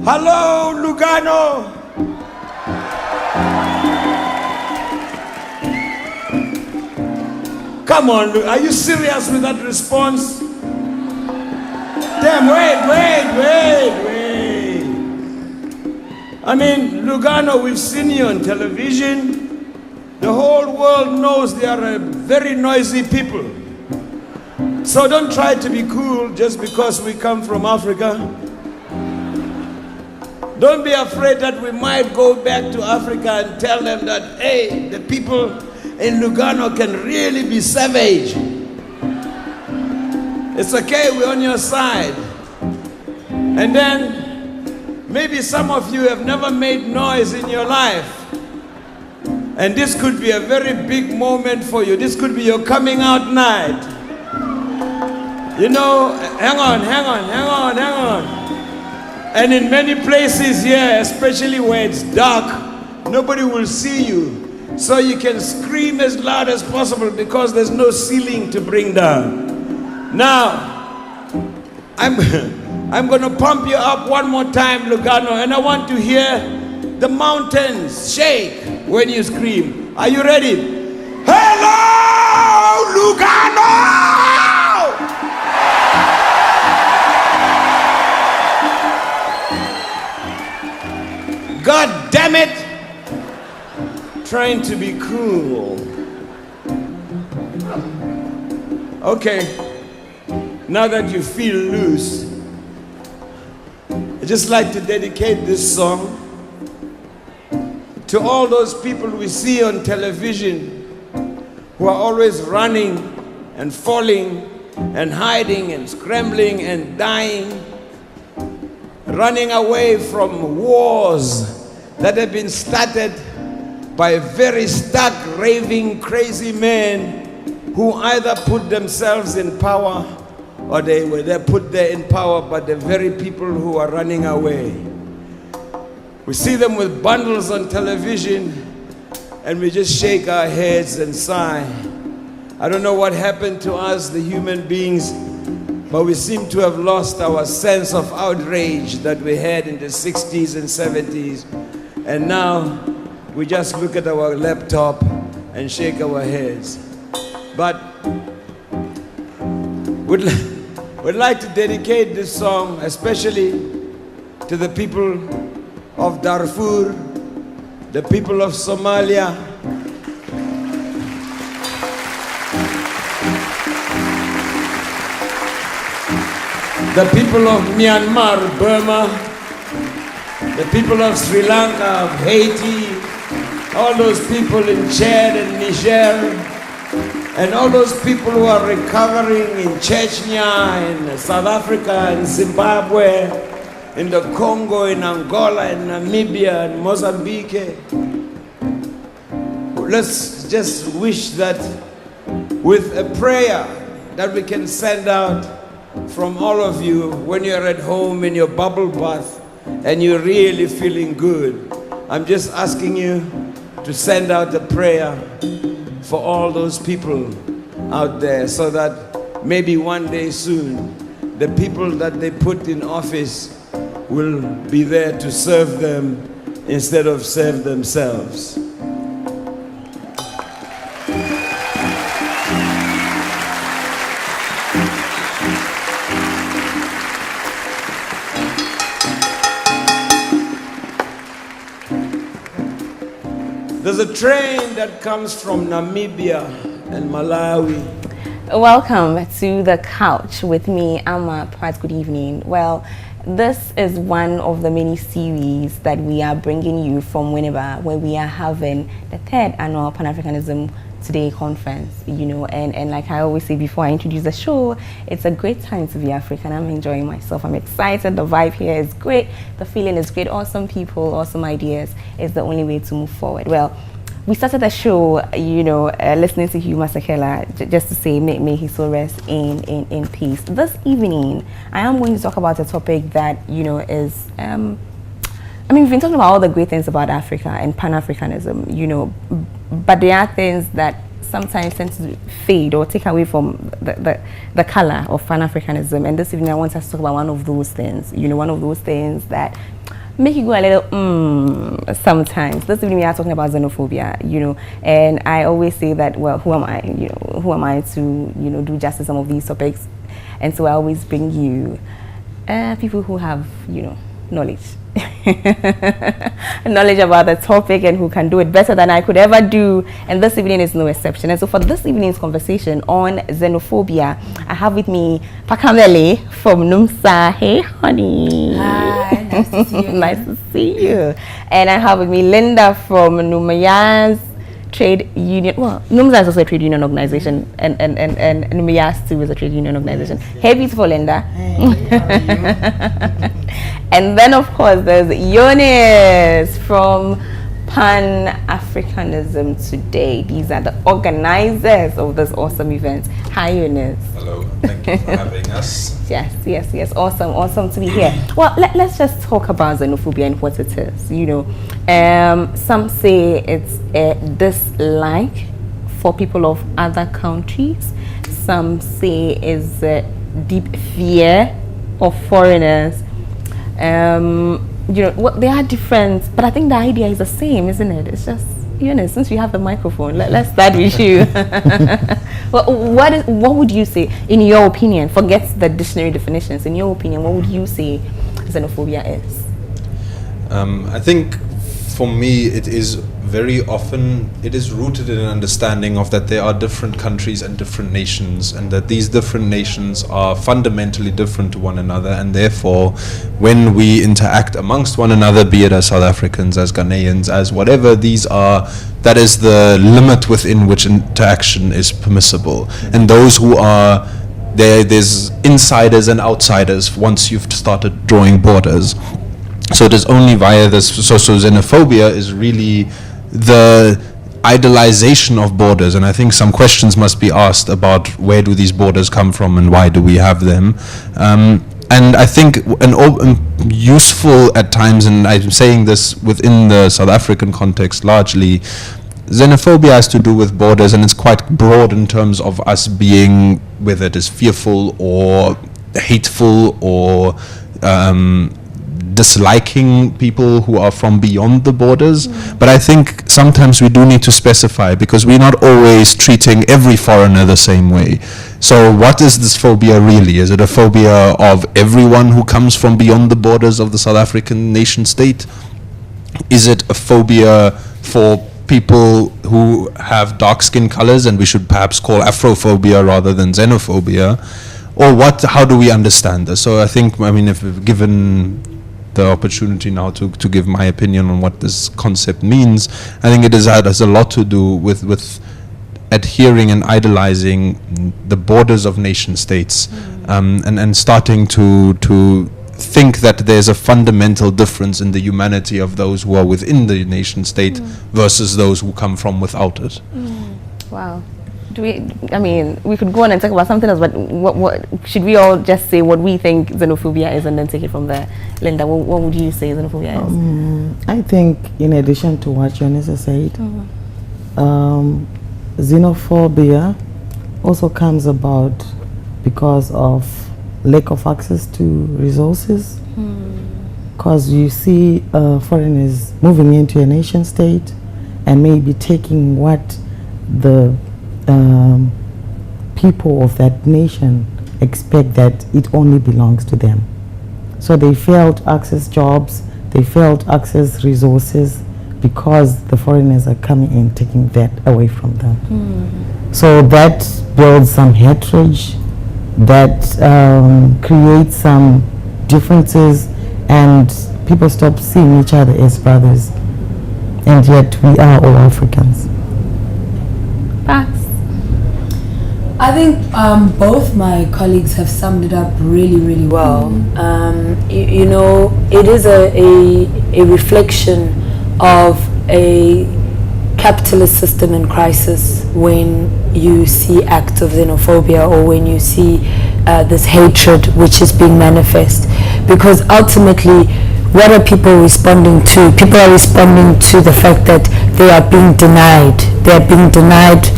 Hello, Lugano. Come on, are you serious with that response? Damn, wait. I mean, Lugano, we've seen you on television. The whole world knows they are a very noisy people. So don't try to be cool just because we come from Africa. Don't be afraid that we might go back to Africa and tell them that, hey, the people in Lugano can really be savage. It's okay, we're on your side. And then, maybe some of you have never made noise in your life. And this could be a very big moment for you. This could be your coming out night. You know, hang on. And in many places here, especially where it's dark, nobody will see you. So you can scream as loud as possible because there's no ceiling to bring down. Now, I'm going to pump you up one more time, Lugano, and I want to hear the mountains shake when you scream. Are you ready? Hello, Lugano! God damn it! Trying to be cool. Okay, now that you feel loose, I'd just like to dedicate this song to all those people we see on television who are always running and falling and hiding and scrambling and dying, running away from wars that have been started by very stark, raving, crazy men who either put themselves in power or they were put there in power by the very people who are running away. We see them with bundles on television and we just shake our heads and sigh. I don't know what happened to us, the human beings, but we seem to have lost our sense of outrage that we had in the 60s and 70s. And now we just look at our laptop and shake our heads. But we'd like to dedicate this song especially to the people of Darfur, the people of Somalia, the people of Myanmar, Burma, the people of Sri Lanka, of Haiti, all those people in Chad and Niger, and all those people who are recovering in Chechnya, in South Africa, in Zimbabwe, in the Congo, in Angola, in Namibia, and Mozambique. Let's just wish that with a prayer that we can send out from all of you when you're at home in your bubble bath and you're really feeling good. I'm just asking you to send out a prayer for all those people out there so that maybe one day soon the people that they put in office will be there to serve them instead of serve themselves. There's a train that comes from Namibia and Malawi. Welcome to The Couch with me, Amma Pratt. Good evening. Well, this is one of the many series that we are bringing you from Winneba, where we are having the 3rd annual Pan-Africanism Today conference, you know, and like I always say before I introduce the show, it's a great time to be African. I'm enjoying myself. I'm excited. The vibe here is great. The feeling is great. Awesome people, awesome ideas is the only way to move forward. Well, we started the show, you know, listening to Hugh Masekela, just to say may he so rest in peace. This evening, I am going to talk about a topic that, you know, is, I mean, we've been talking about all the great things about Africa and Pan-Africanism, you know, but there are things that sometimes tend to fade or take away from the color of Pan-Africanism. And this evening I want us to talk about one of those things, one of those things that make you go a little sometimes. This evening we are talking about xenophobia, and I always say that, well, who am I to, do justice to some of these topics? And so I always bring you people who have, knowledge. Knowledge about the topic and who can do it better than I could ever do, and this evening is no exception. And so for this evening's conversation on xenophobia, I have with me Pakamele from NUMSA. Hey honey. Hi, nice to see you. Nice to see you. And I have with me Linda from NUMAYAS trade union. Well, NUMSA is also a trade union organization, and NUMAYAS too is a trade union organization. Hey beautiful Linda. Hey, how are you? And then, of course, there's Eunice from Pan-Africanism Today. These are the organizers of this awesome event. Hi, Eunice. Hello, thank you for having us. Yes. Awesome to be here. Well, let's just talk about xenophobia and what it is. Some say it's a dislike for people of other countries. Some say it's a deep fear of foreigners. They are different, but I think the idea is the same, isn't it? It's just, since we have the microphone, let's start with you. What would you say, in your opinion, forget the dictionary definitions, in your opinion, what would you say xenophobia is? I think for me it is very often, it is rooted in an understanding of that there are different countries and different nations, and that these different nations are fundamentally different to one another, and therefore when we interact amongst one another, be it as South Africans, as Ghanaians, as whatever these are, that is the limit within which interaction is permissible. And those who are there's insiders and outsiders once you've started drawing borders. So it is only via this. So xenophobia is really the idealization of borders, and I think some questions must be asked about where do these borders come from and why do we have them. And I think useful at times, and I'm saying this within the South African context largely, xenophobia has to do with borders, and it's quite broad in terms of us being, whether it is fearful or hateful or disliking people who are from beyond the borders. But I think sometimes we do need to specify, because we're not always treating every foreigner the same way. So what is this phobia really? Is it a phobia of everyone who comes from beyond the borders of the South African nation state? Is it a phobia for people who have dark skin colors, and we should perhaps call Afrophobia rather than xenophobia? Or how do we understand this? So I think, if we've given the opportunity now to give my opinion on what this concept means, I think it has a lot to do with adhering and idolizing the borders of nation states, and starting to think that there's a fundamental difference in the humanity of those who are within the nation state versus those who come from without it. Wow. We could go on and talk about something else, but what should we all just say what we think xenophobia is and then take it from there? Linda, what would you say xenophobia is? I think, in addition to what Janessa said, xenophobia also comes about because of lack of access to resources. Because you see foreigners moving into a nation state and maybe taking what the people of that nation expect that it only belongs to them. So they failed to access jobs, they failed to access resources because the foreigners are coming in taking that away from them. So that builds some hatred, that creates some differences, and people stop seeing each other as brothers, and yet we are all Africans. I think both my colleagues have summed it up really, really well. It is a reflection of a capitalist system in crisis when you see acts of xenophobia, or when you see this hatred which is being manifest. Because ultimately, what are people responding to? People are responding to the fact that they are being denied. They are being denied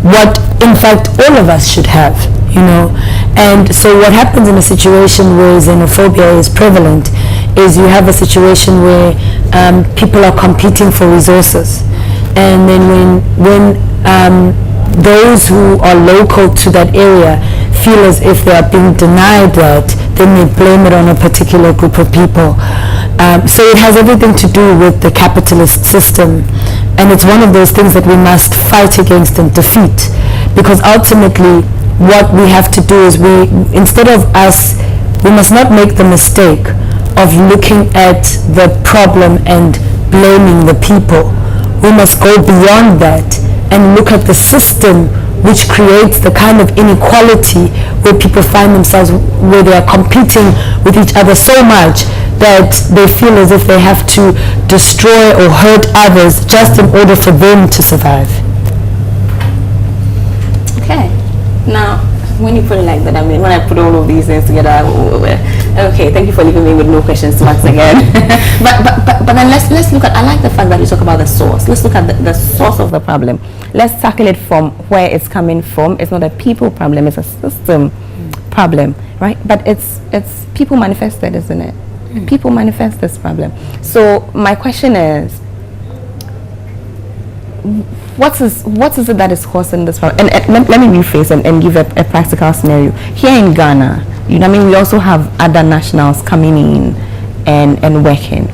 what in fact all of us should have, you know. And so what happens in a situation where xenophobia is prevalent is you have a situation where people are competing for resources, and then when those who are local to that area feel as if they are being denied that, then they blame it on a particular group of people. So it has everything to do with the capitalist system, and it's one of those things that we must fight against and defeat, because ultimately what we have to do is we must not make the mistake of looking at the problem and blaming the people. We must go beyond that and look at the system which creates the kind of inequality where people find themselves, where they are competing with each other so much that they feel as if they have to destroy or hurt others just in order for them to survive. Okay. Now, when you put it like that, I mean, when I put all of these things together, okay, thank you for leaving me with no questions once again. but then let's look at, I like the fact that you talk about the source. Let's look at the source of the problem. Let's tackle it from where it's coming from. It's not a people problem, it's a system problem, right? But it's people manifested, isn't it? People manifest this problem. So my question is, what is it that is causing this problem? And let me rephrase and give a practical scenario. Here in Ghana, you know what I mean, we also have other nationals coming in and working.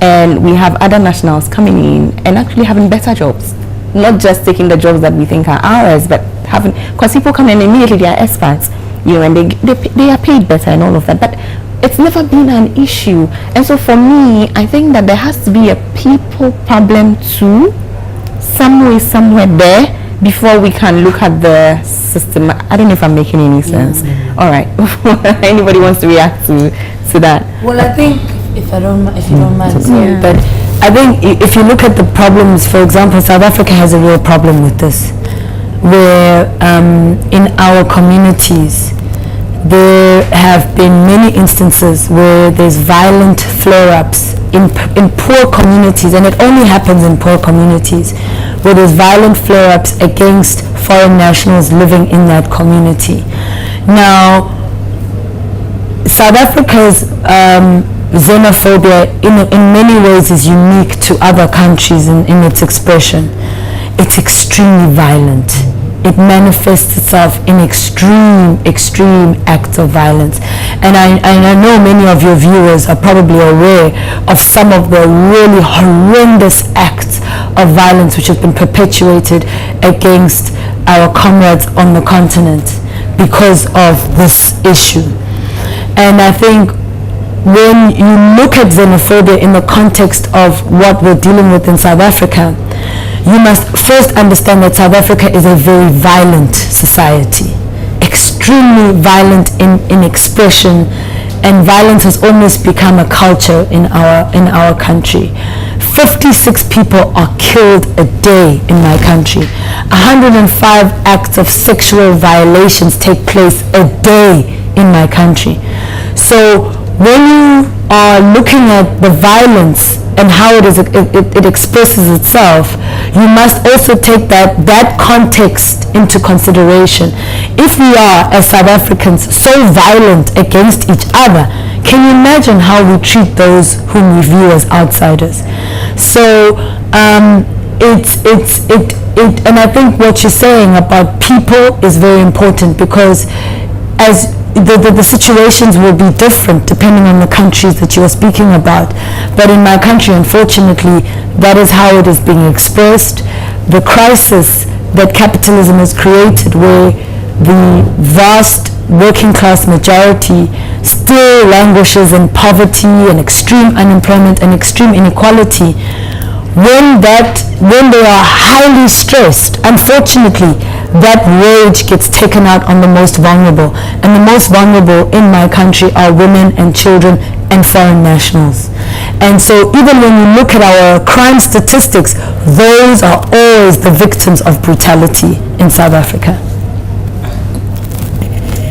And we have other nationals coming in and actually having better jobs. Not just taking the jobs that we think are ours, but having, because people come in immediately, they are experts, you know, and they are paid better and all of that. But it's never been an issue. And so for me, I think that there has to be a people problem too, somewhere there, before we can look at the system. I don't know if I'm making any sense. All right. Anybody wants to react to that? Well, I think, if you don't mind, sorry, but I think if you look at the problems, for example, South Africa has a real problem with this, where in our communities there have been many instances where there's violent flare-ups in poor communities, and it only happens in poor communities, where there's violent flare-ups against foreign nationals living in that community. Now, South Africa's xenophobia in many ways is unique to other countries in its expression. It's extremely violent. It manifests itself in extreme acts of violence. And I know many of your viewers are probably aware of some of the really horrendous acts of violence which have been perpetuated against our comrades on the continent because of this issue. And I think when you look at xenophobia in the context of what we're dealing with in South Africa, you must first understand that South Africa is a very violent society, extremely violent in expression, and violence has almost become a culture in our country. 56 people are killed a day in my country. 105 acts of sexual violations take place a day in my country. So when you are looking at the violence and how it expresses itself, you must also take that context into consideration. If we are, as South Africans, so violent against each other, can you imagine how we treat those whom we view as outsiders? So and I think what you're saying about people is very important, because as the situations will be different depending on the countries that you are speaking about. But in my country, unfortunately, that is how it is being expressed. The crisis that capitalism has created, where the vast working class majority still languishes in poverty and extreme unemployment and extreme inequality, when they are highly stressed, unfortunately, that rage gets taken out on the most vulnerable. And the most vulnerable in my country are women and children and foreign nationals. And so even when you look at our crime statistics, those are always the victims of brutality in South Africa.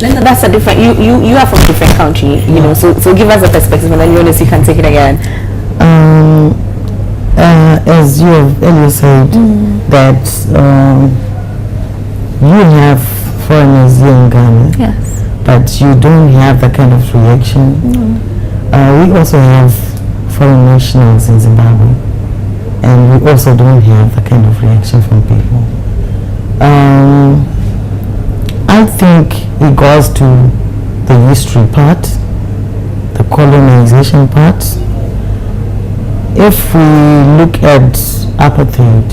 Linda, that's a different, you are from a different country, you know, so give us a perspective, and then Eunice, you can take it again. As you have earlier said, that you have foreigners here in Ghana, Yes. but you don't have that kind of reaction. We also have foreign nationals in Zimbabwe, and we also don't have that kind of reaction from people. I think it goes to the history part, the colonization part. If we look at apartheid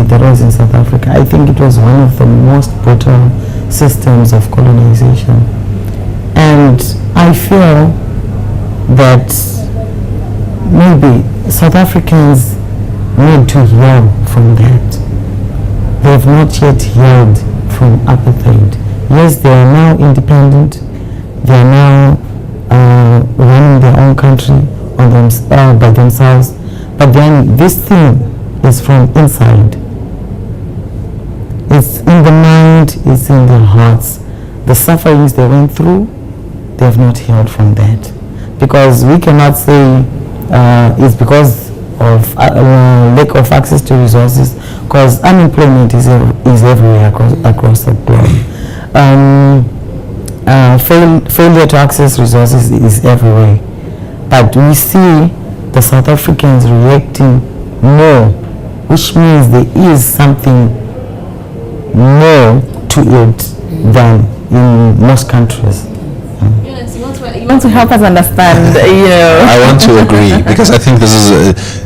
that was in South Africa, I think it was one of the most brutal systems of colonization. And I feel that maybe South Africans need to heal from that. They have not yet healed from apartheid. Yes, they are now independent. They are now running their own country by themselves. But then this thing is from inside. It's in the mind, it's in their hearts. The sufferings they went through, they have not healed from that. Because we cannot say it's because of lack of access to resources, because unemployment is everywhere across the globe. Failure to access resources is everywhere. But we see the South Africans reacting more, which means there is something more to it than in most countries. Yes, you want to help us understand, I want to agree, because I think this is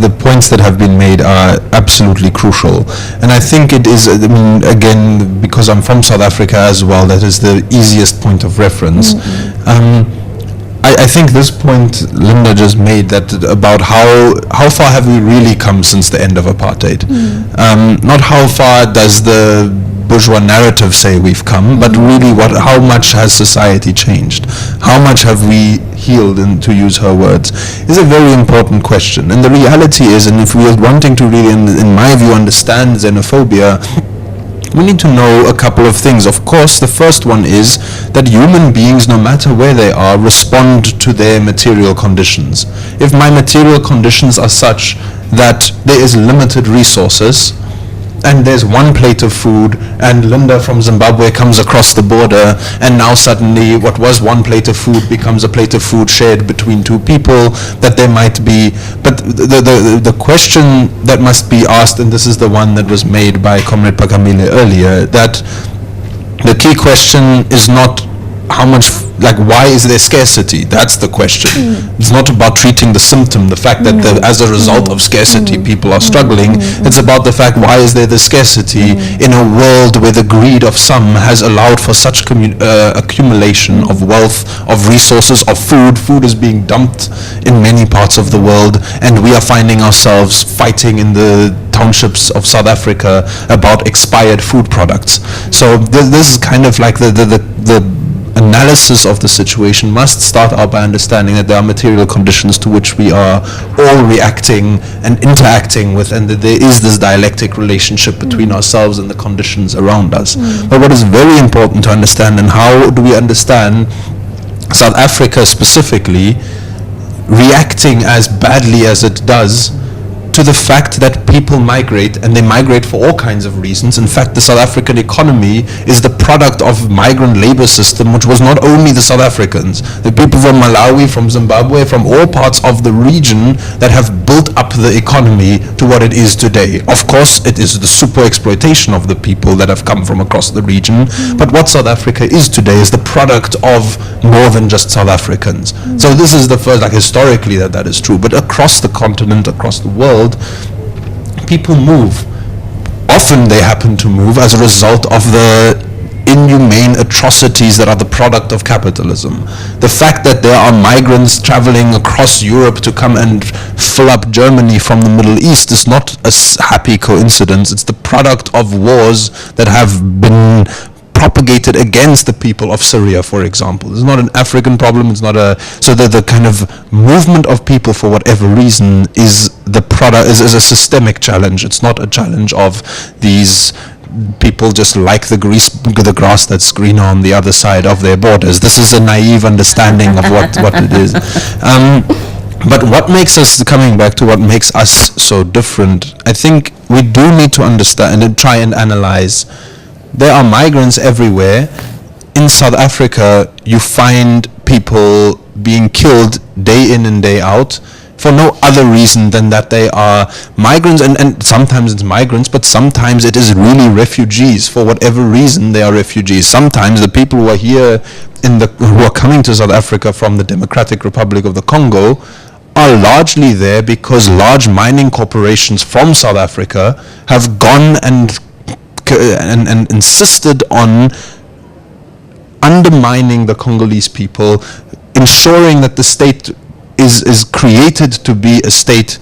the points that have been made are absolutely crucial, and I think it is, I mean, again, because I'm from South Africa as well, that is the easiest point of reference. I think this point Linda just made, that about how far have we really come since the end of apartheid. Not how far does the bourgeois narrative say we've come, but really how much has society changed? How much have we healed, and to use her words, is a very important question. And the reality is, and if we are wanting to really, in my view, understand xenophobia, we need to know a couple of things. Of course, the first one is that human beings, no matter where they are, respond to their material conditions. If my material conditions are such that there is limited resources, and there's one plate of food, and Linda from Zimbabwe comes across the border, and now suddenly what was one plate of food becomes a plate of food shared between two people, that there might be, but the question that must be asked, and this is the one that was made by Comrade Pakamile earlier, that the key question is not how much, like, why is there scarcity? That's the question. It's not about treating the symptom, the fact that as a result of scarcity people are struggling. It's about the fact, why is there the scarcity in a world where the greed of some has allowed for such accumulation of wealth, of resources, of food. Food is being dumped in many parts of the world, and we are finding ourselves fighting in the townships of South Africa about expired food products. So this is kind of like the analysis of the situation must start out by understanding that there are material conditions to which we are all reacting and interacting with, and that there is this dialectic relationship between ourselves and the conditions around us. But what is very important to understand, and how do we understand South Africa specifically reacting as badly as it does to the fact that people migrate, and they migrate for all kinds of reasons. In fact, the South African economy is the product of migrant labor system, which was not only the South Africans, the people from Malawi, from Zimbabwe, from all parts of the region that have built up the economy to what it is today. Of course, it is the super exploitation of the people that have come from across the region, but what South Africa is today is the product of more than just South Africans. So this is the first, like, historically that is true, but across the continent, across the world, people move. Often they happen to move as a result of the inhumane atrocities that are the product of capitalism. The fact that there are migrants traveling across Europe to come and fill up Germany from the Middle East is not a happy coincidence. It's the product of wars that have been propagated against the people of Syria, for example. It's not an African problem. It's not a, so that the kind of movement of people for whatever reason is the product, is a systemic challenge. It's not a challenge of these people just like the grass that's greener on the other side of their borders. This is a naive understanding of what it is. But what makes us, coming back to what makes us so different, I think we do need to understand and try and analyze. There are migrants everywhere. In South Africa, you find people being killed day in and day out for no other reason than that they are migrants, and sometimes it's migrants, but sometimes it is really refugees. For whatever reason, they are refugees. Sometimes the people who are here who are coming to South Africa from the Democratic Republic of the Congo are largely there because large mining corporations from South Africa have gone and insisted on undermining the Congolese people, ensuring that the state is created to be a state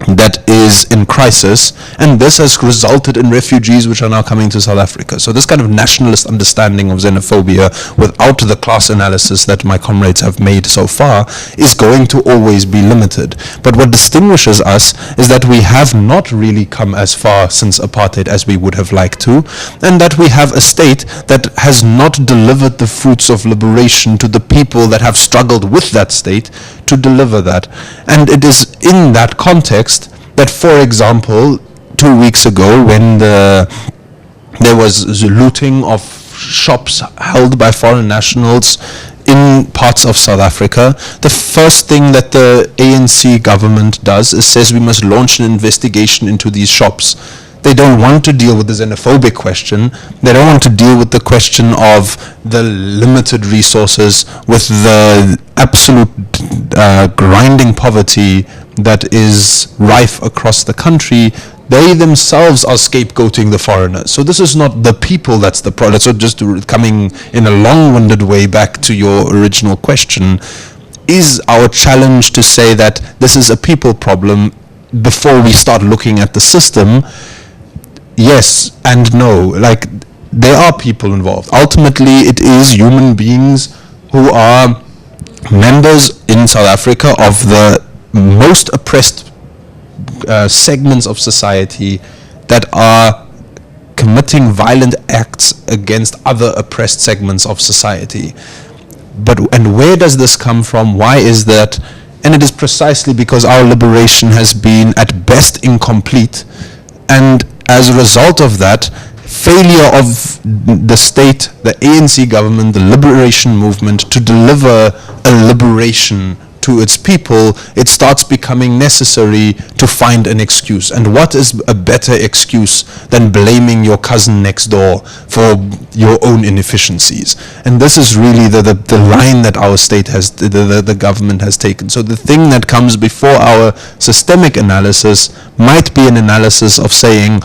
that is in crisis, and this has resulted in refugees which are now coming to South Africa. So this kind of nationalist understanding of xenophobia without the class analysis that my comrades have made so far is going to always be limited. But what distinguishes us is that we have not really come as far since apartheid as we would have liked to, and that we have a state that has not delivered the fruits of liberation to the people that have struggled with that state to deliver that. And it is in that context that, for example, 2 weeks ago when there was looting of shops held by foreign nationals in parts of South Africa, the first thing that the ANC government does is says we must launch an investigation into these shops. They don't want to deal with the xenophobic question. They don't want to deal with the question of the limited resources, with the absolute grinding poverty that is rife across the country. They themselves are scapegoating the foreigners. So this is not the people that's the problem. So just coming in a long-winded way back to your original question, is our challenge to say that this is a people problem before we start looking at the system? Yes and no. Like, there are people involved. Ultimately, it is human beings who are members in South Africa of the most oppressed segments of society that are committing violent acts against other oppressed segments of society. And where does this come from? Why is that? And it is precisely because our liberation has been at best incomplete, and as a result of that, failure of the state, the ANC government, the liberation movement to deliver a liberation to its people, it starts becoming necessary to find an excuse. And what is a better excuse than blaming your cousin next door for your own inefficiencies? And this is really the line that our state has, the government has taken. So the thing that comes before our systemic analysis might be an analysis of saying,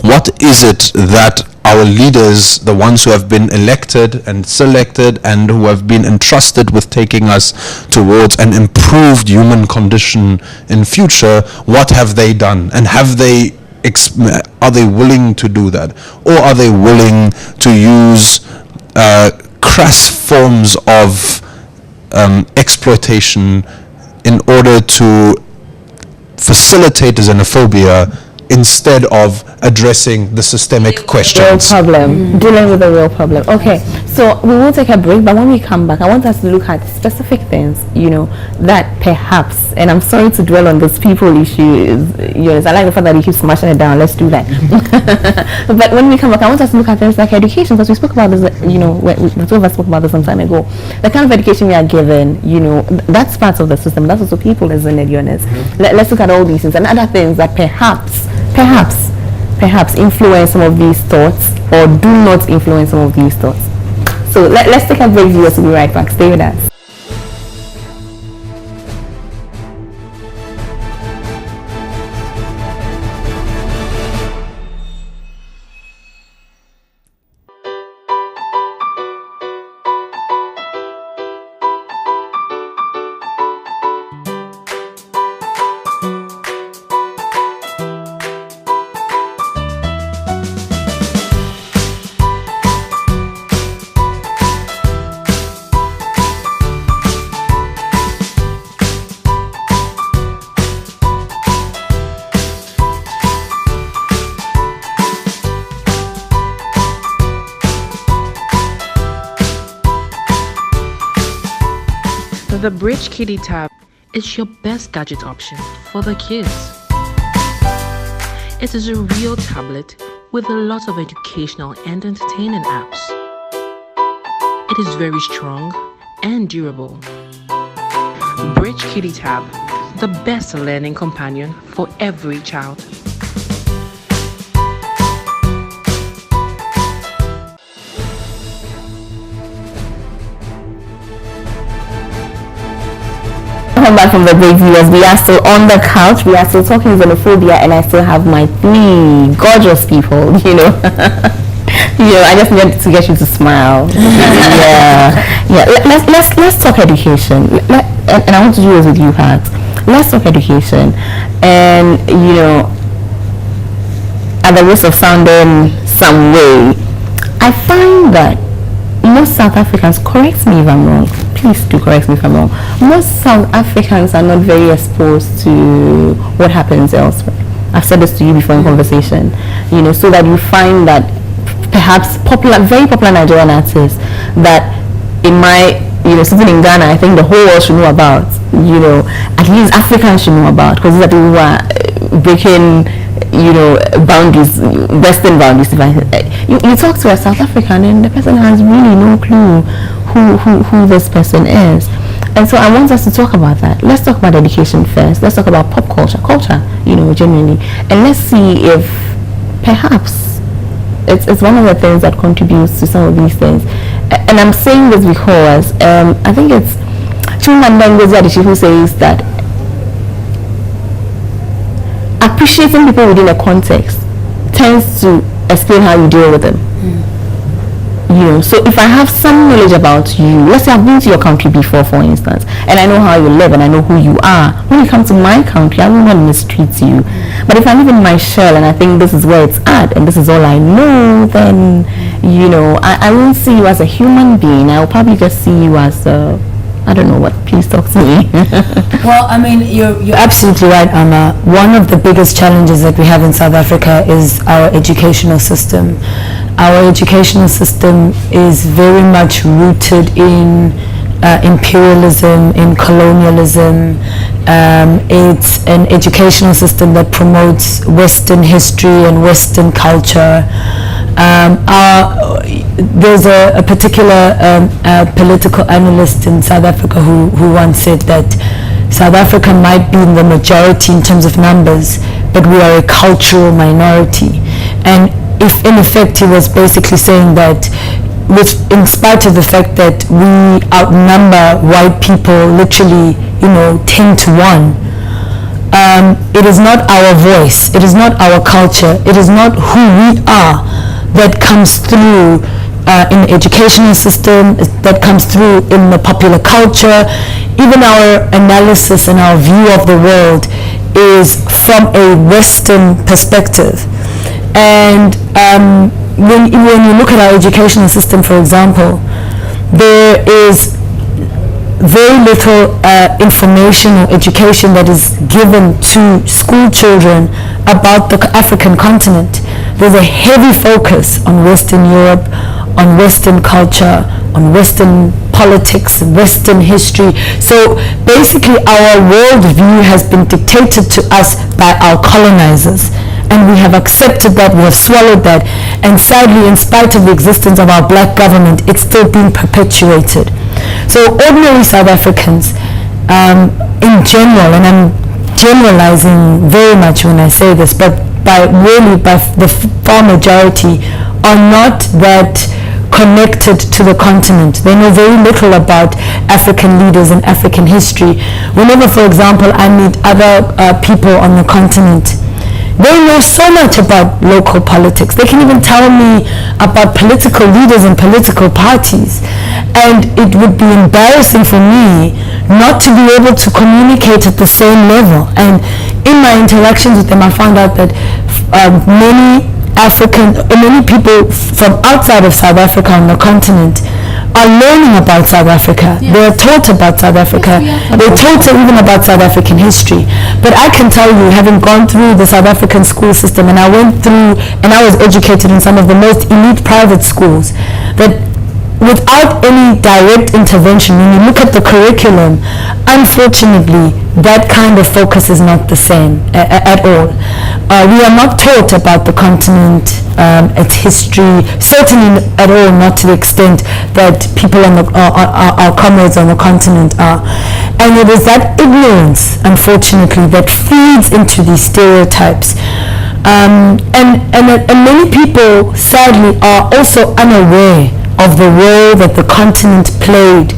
what is it that our leaders, the ones who have been elected and selected and who have been entrusted with taking us towards an improved human condition in future, what have they done? And are they willing to do that? Or are they willing to use crass forms of exploitation in order to facilitate xenophobia instead of addressing the systemic questions? Real problem. Dealing with the real problem. Okay, so we will take a break, but when we come back, I want us to look at specific things, that perhaps, and I'm sorry to dwell on this people issue, I like the fact that you keep smashing it down, let's do that. But when we come back, I want us to look at things like education, because we spoke about this, the two of us spoke about this some time ago. The kind of education we are given, that's part of the system, that's also people, isn't it, Eunice? Let's look at all these things and other things that perhaps influence some of these thoughts or do not influence some of these thoughts. So let's take a break, viewers. We'll be right back. Stay with us. The Bridge Kiddie tab It's your best gadget option for the kids. It is a real tablet with a lot of educational and entertaining apps. It is very strong and durable. Bridge Kitty Tab, the best learning companion for every child. Welcome back from the break, viewers. We are still on the couch. We are still talking xenophobia, and I still have my 3 gorgeous people. I just needed to get you to smile. yeah. Let's talk education. And I want to do this with you, Pat. Let's talk education. And at the risk of sounding some way, I find that most South Africans, correct me if I'm wrong, please do correct me if I'm wrong, most South Africans are not very exposed to what happens elsewhere. I've said this to you before in conversation, so that you find that perhaps very popular Nigerian artists that sitting in Ghana, I think the whole world should know about, at least Africans should know about, because these are people who are breaking boundaries, Western boundaries. You talk to a South African and the person has really no clue who this person is. And so I want us to talk about that. Let's talk about education first. Let's talk about pop culture, genuinely. And let's see if perhaps it's one of the things that contributes to some of these things. And I'm saying this because I think it's Chuma Ngozi Adichie who says that appreciating people within a context tends to explain how you deal with them. So if I have some knowledge about you, let's say I've been to your country before, for instance, and I know how you live and I know who you are, when you come to my country, I will not mistreat you. But if I live in my shell and I think this is where it's at and this is all I know, then I won't see you as a human being. I will probably just see you as I don't know what. Please talk to me. Well, I mean, you're absolutely right, Amma. One of the biggest challenges that we have in South Africa is our educational system. Our educational system is very much rooted in imperialism, in colonialism. It's an educational system that promotes Western history and Western culture. There's a particular political analyst in South Africa who once said that South Africa might be in the majority in terms of numbers, but we are a cultural minority. And if in effect he was basically saying that in spite of the fact that we outnumber white people literally 10 to 1, it is not our voice, it is not our culture, it is not who we are that comes through in the educational system, that comes through in the popular culture. Even our analysis and our view of the world is from a Western perspective. And when you look at our educational system, for example, there is very little information or education that is given to school children about the African continent. There's a heavy focus on Western Europe, on Western culture, on Western politics, Western history. So basically our worldview has been dictated to us by our colonizers. And we have accepted that, we have swallowed that. And sadly, in spite of the existence of our black government, it's still being perpetuated. So ordinary South Africans, in general, and I'm generalizing very much when I say this, but by the far majority, are not that connected to the continent. They know very little about African leaders and African history. Whenever, for example, I meet other people on the continent, they know so much about local politics. They can even tell me about political leaders and political parties. And it would be embarrassing for me not to be able to communicate at the same level. And in my interactions with them, I found out that many people from outside of South Africa on the continent are learning about South Africa. Yes. They are taught about South Africa. Yes, they're taught even about South African history. But I can tell you, having gone through the South African school system, and I was educated in some of the most elite private schools, that without any direct intervention, when you look at the curriculum, unfortunately, that kind of focus is not the same at all. We are not taught about the continent, its history, certainly at all not to the extent that people on our comrades on the continent are. And it is that ignorance, unfortunately, that feeds into these stereotypes. And many people, sadly, are also unaware of the role that the continent played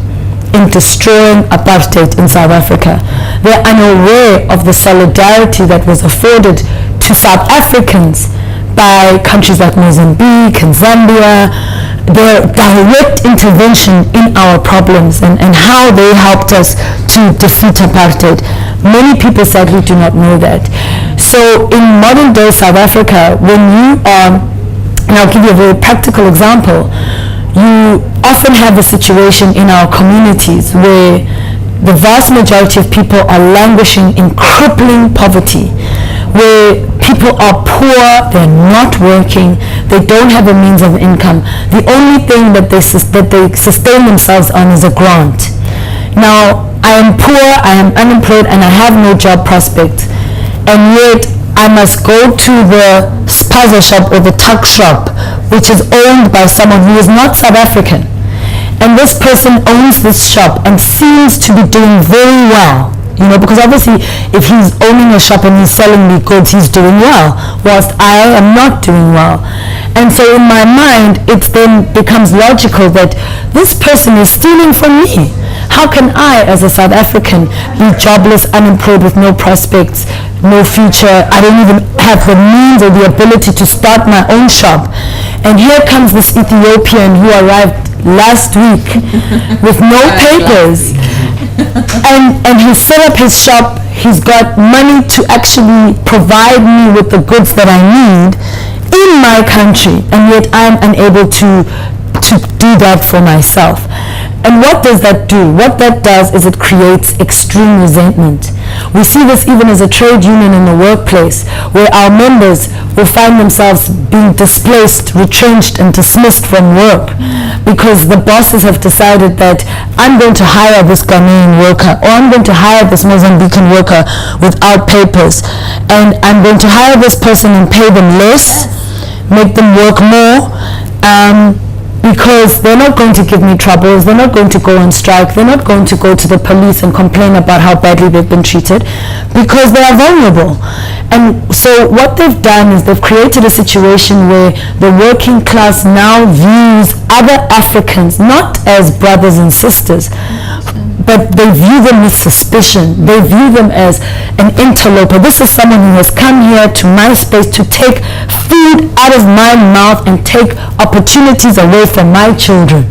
in destroying apartheid in South Africa. They're unaware of the solidarity that was afforded to South Africans by countries like Mozambique and Zambia, their direct intervention in our problems and how they helped us to defeat apartheid. Many people sadly do not know that. So in modern day South Africa, when you are, and I'll give you a very practical example, you often have a situation in our communities where the vast majority of people are languishing in crippling poverty, where people are poor, they're not working, they don't have a means of income. The only thing that they sustain themselves on is a grant. Now, I am poor, I am unemployed, and I have no job prospects, and yet I must go to the spaza shop or the tuck shop, which is owned by someone who is not South African. And this person owns this shop and seems to be doing very well. You know, because obviously if he's owning a shop and he's selling me goods, he's doing well, whilst I am not doing well. And so in my mind, it then becomes logical that this person is stealing from me. How can I, as a South African, be jobless, unemployed, with no prospects, no future? I don't even have the means or the ability to start my own shop. And here comes this Ethiopian who arrived last week with no papers. And he set up his shop. He's got money to actually provide me with the goods that I need in my country, and yet I'm unable to do that for myself. And what does that do? What that does is it creates extreme resentment. We see this even as a trade union in the workplace, where our members will find themselves being displaced, retrenched, and dismissed from work because the bosses have decided that I'm going to hire this Ghanaian worker, or I'm going to hire this Mozambican worker without papers, and I'm going to hire this person and pay them less, make them work more, because they're not going to give me troubles, they're not going to go on strike, they're not going to go to the police and complain about how badly they've been treated, because they are vulnerable. And so what they've done is they've created a situation where the working class now views other Africans not as brothers and sisters, but they view them with suspicion. They view them as an interloper. This is someone who has come here to my space to take food out of my mouth and take opportunities away from my children.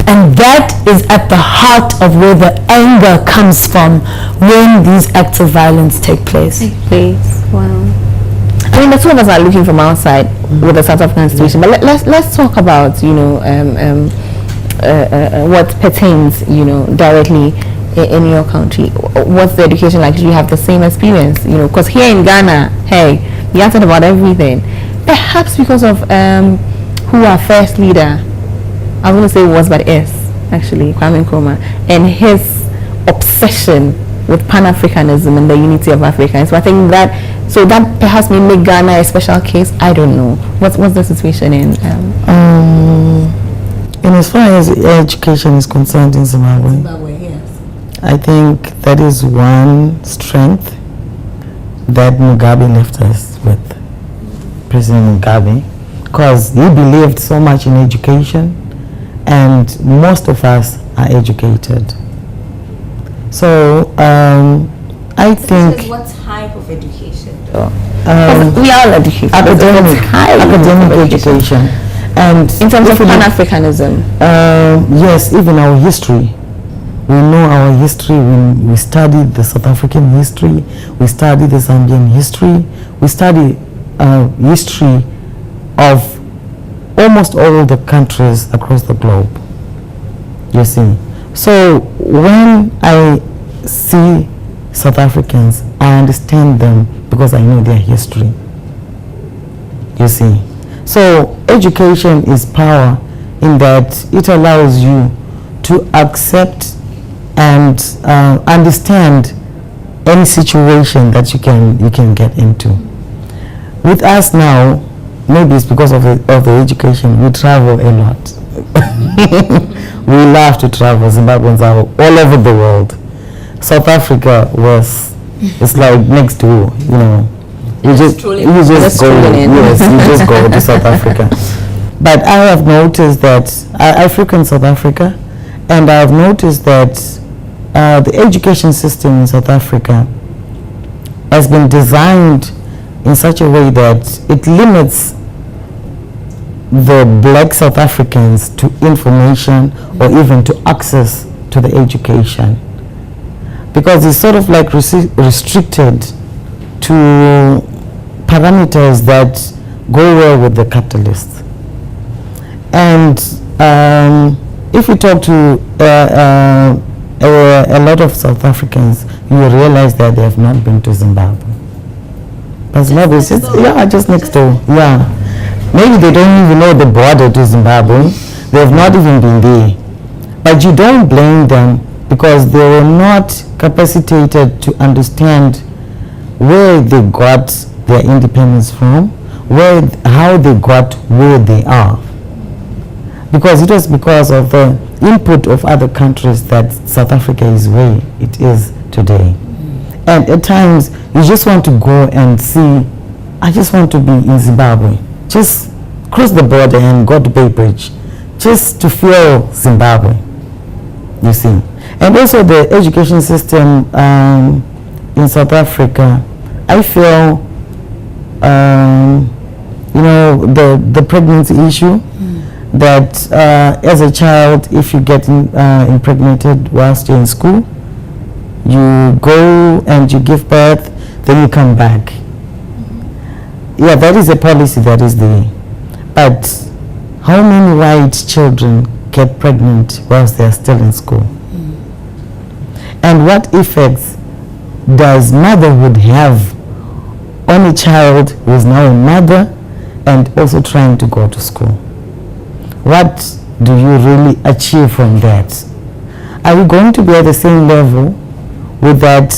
And that is at the heart of where the anger comes from when these acts of violence take place. Wow. I mean, the two of us are looking from outside with the South African situation, but let's talk about, you know, what pertains, you know, directly in your country. What's the education like? Do you have the same experience? You know, because here in Ghana, hey, we answered about everything. Perhaps because of who our first leader, I was going to say was, but is actually Kwame Nkrumah, and his obsession with Pan-Africanism and the unity of Africa. So I think that perhaps may make Ghana a special case. I don't know. What's the situation in? And as far as education is concerned in Zimbabwe, Yes. I think that is one strength that Mugabe left us with, President Mugabe, because he believed so much in education, and most of us are educated. So I think What type of education? we are educated. Academic education. And In terms of Pan-Africanism. Yes, even our history. We know our history. We study the South African history. We study the Zambian history. We study history of almost all the countries across the globe. You see. So when I see South Africans, I understand them because I know their history. You see. So education is power in that it allows you to accept and understand any situation that you can get into. With us now, maybe it's because of the education, we travel a lot. We love to travel. Zimbabweans are all over the world. South Africa it's like next door, you know. You just go, yes, you just go to South Africa. But I have noticed that I frequent South Africa, and I have noticed that the education system in South Africa has been designed in such a way that it limits the black South Africans to information or even to access to the education, because it's sort of like restricted to parameters that go well with the capitalists. And if you talk to a lot of South Africans, you will realize that they have not been to Zimbabwe. But Zimbabwe is just next door. Yeah. Maybe they don't even know the border to Zimbabwe. They have not even been there. But you don't blame them, because they were not capacitated to understand where they got their independence from, how they got where they are. Because it was because of the input of other countries that South Africa is where it is today. And at times, you just want to go and see, I just want to be in Zimbabwe. Just cross the border and go to Bay Bridge, just to feel Zimbabwe, you see. And also the education system in South Africa, I feel, the pregnancy issue, that as a child, if you get impregnated whilst you're in school, you go and you give birth, then you come back. Yeah, that is a policy that is there. But how many white children get pregnant whilst they are still in school? And what effects does motherhood have on a child who is now a mother and also trying to go to school? What do you really achieve from that? Are we going to be at the same level with that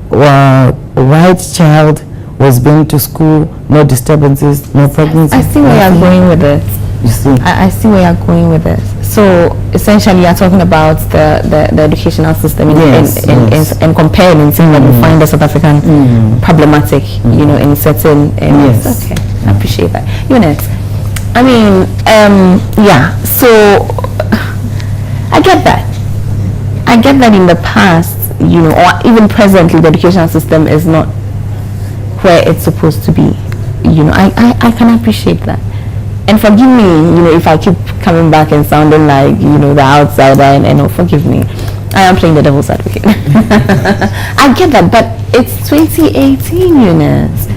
white child who has been to school, no disturbances, no pregnancy? I see where you're going with it. You see? I see where you're going with it. So essentially, you're talking about the educational system and comparing and saying that you find the South African problematic, in certain areas. Yes. Okay, I appreciate that. Eunice, I mean, so I get that. I get that in the past, or even presently, the educational system is not where it's supposed to be. I can appreciate that. And forgive me, if I keep coming back and sounding like, the outsider, and forgive me. I am playing the devil's advocate. I get that, but it's 2018, Eunice.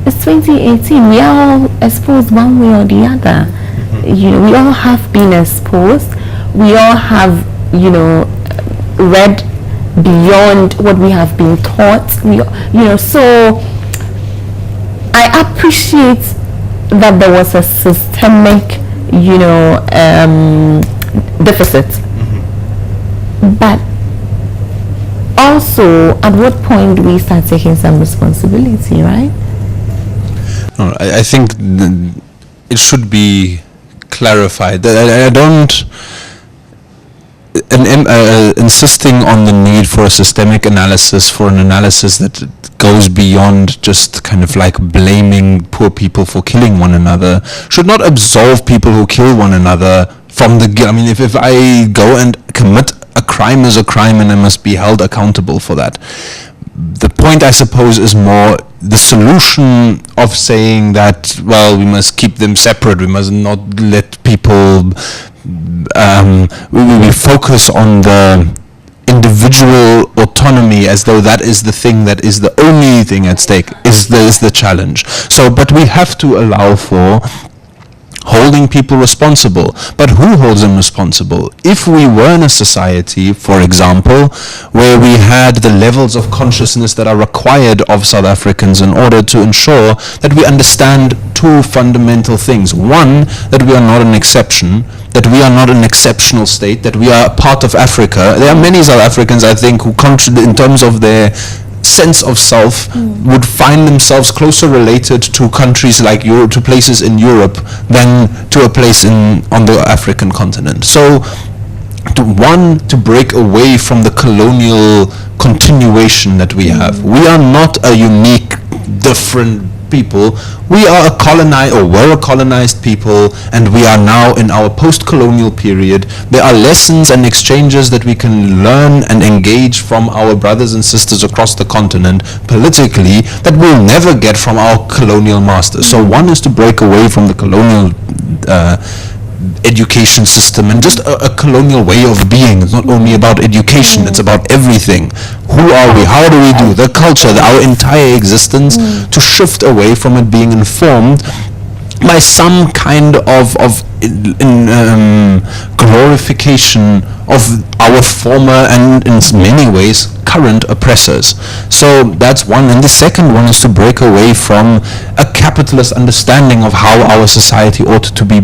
It's 2018. We are all exposed one way or the other. We all have been exposed. We all have, read beyond what we have been taught. So I appreciate that there was a systemic, deficit. But also, at what point do we start taking some responsibility, right? No, I think it should be clarified that I don't insisting on the need for a systemic analysis, for an analysis that goes beyond just kind of like blaming poor people for killing one another, should not absolve people who kill one another from the guilt. I mean, if I go and commit a crime is a crime and I must be held accountable for that. The point, I suppose, is more the solution of saying that, well, we must keep them separate, we must not let people, we focus on the individual autonomy as though that is the thing that is the only thing at stake, is the challenge. So, but we have to allow for holding people responsible. But who holds them responsible? If we were in a society, for example, where we had the levels of consciousness that are required of South Africans in order to ensure that we understand two fundamental things. One, that we are not an exception, that we are not an exceptional state, that we are a part of Africa. There are many South Africans, I think, who in terms of their sense of self would find themselves closer related to countries like Europe, to places in Europe, than to a place on the African continent. So to break away from the colonial continuation that we have. We are not a unique, different people. We are were a colonized people, and we are now in our post-colonial period. There are lessons and exchanges that we can learn and engage from our brothers and sisters across the continent politically that we'll never get from our colonial masters. So one is to break away from the colonial education system and just a colonial way of being. It's not only about education, it's about everything. Who are we? How do we do? The culture, our entire existence, to shift away from it being informed by some kind of glorification of our former and in many ways current oppressors. So that's one. And the second one is to break away from a capitalist understanding of how our society ought to be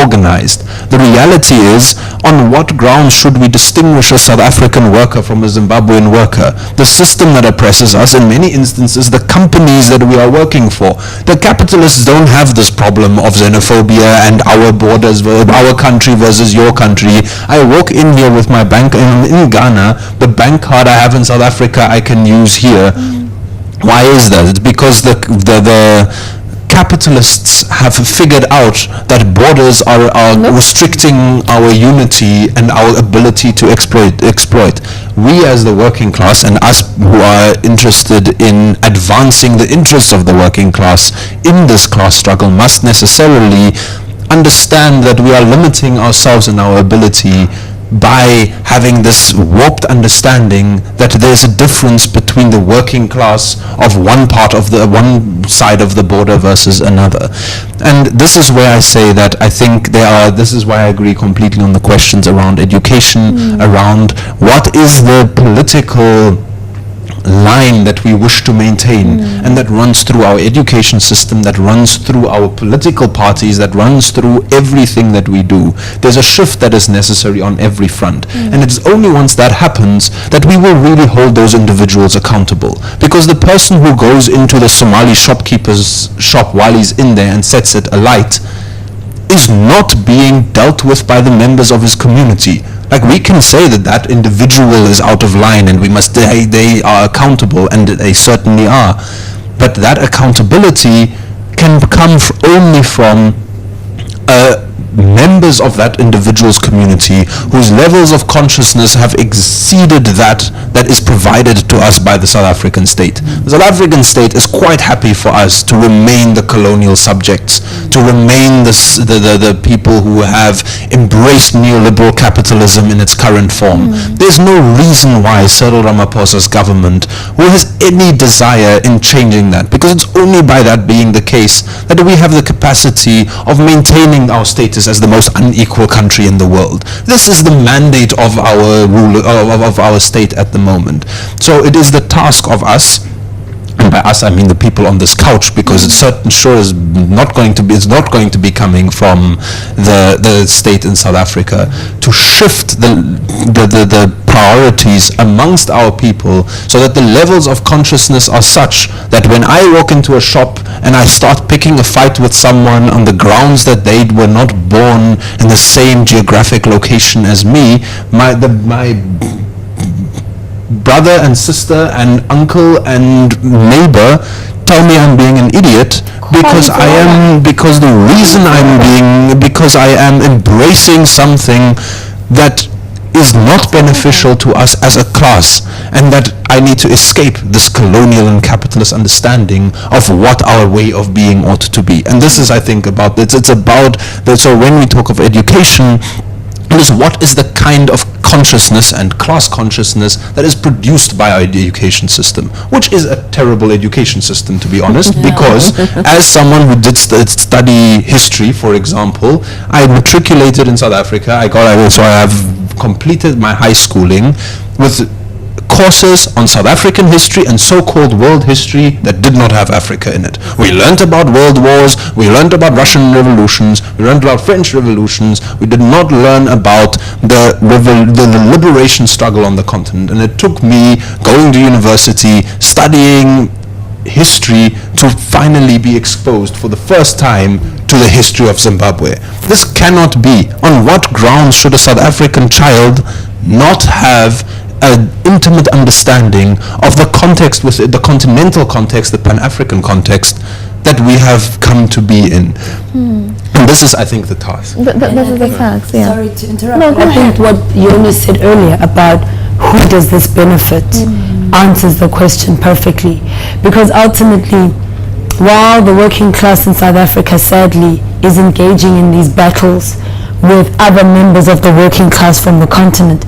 organized. The reality is, on what grounds should we distinguish a South African worker from a Zimbabwean worker? The system that oppresses us, in many instances, the companies that we are working for. The capitalists don't have this problem of xenophobia and our borders, our country versus your country. I walk in here with my bank in Ghana, the bank card I have in South Africa I can use here. Why is that? It's because the capitalists have figured out that borders are restricting our unity and our ability to exploit. We as the working class, and us who are interested in advancing the interests of the working class in this class struggle, must necessarily understand that we are limiting ourselves in our ability by having this warped understanding that there's a difference between the working class of one side of the border versus another. And this is where I say that I think this is why I agree completely on the questions around education, around what is the political line that we wish to maintain, and that runs through our education system, that runs through our political parties, that runs through everything that we do. There's a shift that is necessary on every front, and it's only once that happens that we will really hold those individuals accountable. Because the person who goes into the Somali shopkeeper's shop while he's in there and sets it alight is not being dealt with by the members of his community. Like, we can say that individual is out of line and they are accountable, and they certainly are. But that accountability can come only from members of that individual's community whose levels of consciousness have exceeded that is provided to us by the South African state. The South African state is quite happy for us to remain the colonial subjects, to remain the people who have embraced neoliberal capitalism in its current form. There's no reason why Cyril Ramaphosa's government will has any desire in changing that, because it's only by that being the case that we have the capacity of maintaining our status as the most unequal country in the world. This is the mandate of our of our state at the moment. So it is the task of us, and by us I mean the people on this couch, because it's is not going to be coming from the state in South Africa, to shift the priorities amongst our people, so that the levels of consciousness are such that when I walk into a shop and I start picking a fight with someone on the grounds that they were not born in the same geographic location as me, my brother and sister and uncle and neighbor tell me I'm being an idiot because I am embracing something that is not beneficial to us as a class, and that I need to escape this colonial and capitalist understanding of what our way of being ought to be. And this is, I think, about it. It's about that. So when we talk of education, what is the kind of consciousness and class consciousness that is produced by our education system, which is a terrible education system, to be honest, because as someone who did study history, for example, I matriculated in South Africa. I have completed my high schooling with courses on South African history and so-called world history that did not have Africa in it. We learned about world wars, we learned about Russian revolutions, we learned about French revolutions. We did not learn about the liberation struggle on the continent. And it took me going to university, studying history, to finally be exposed for the first time to the history of Zimbabwe. This cannot be. On what grounds should a South African child not have an intimate understanding of the context, with the continental context, the Pan-African context that we have come to be in? And this is, I think, the task. This is the facts, yeah. Sorry to interrupt. No, but I think what Jonas said earlier about who does this benefit answers the question perfectly. Because ultimately, while the working class in South Africa sadly is engaging in these battles with other members of the working class from the continent,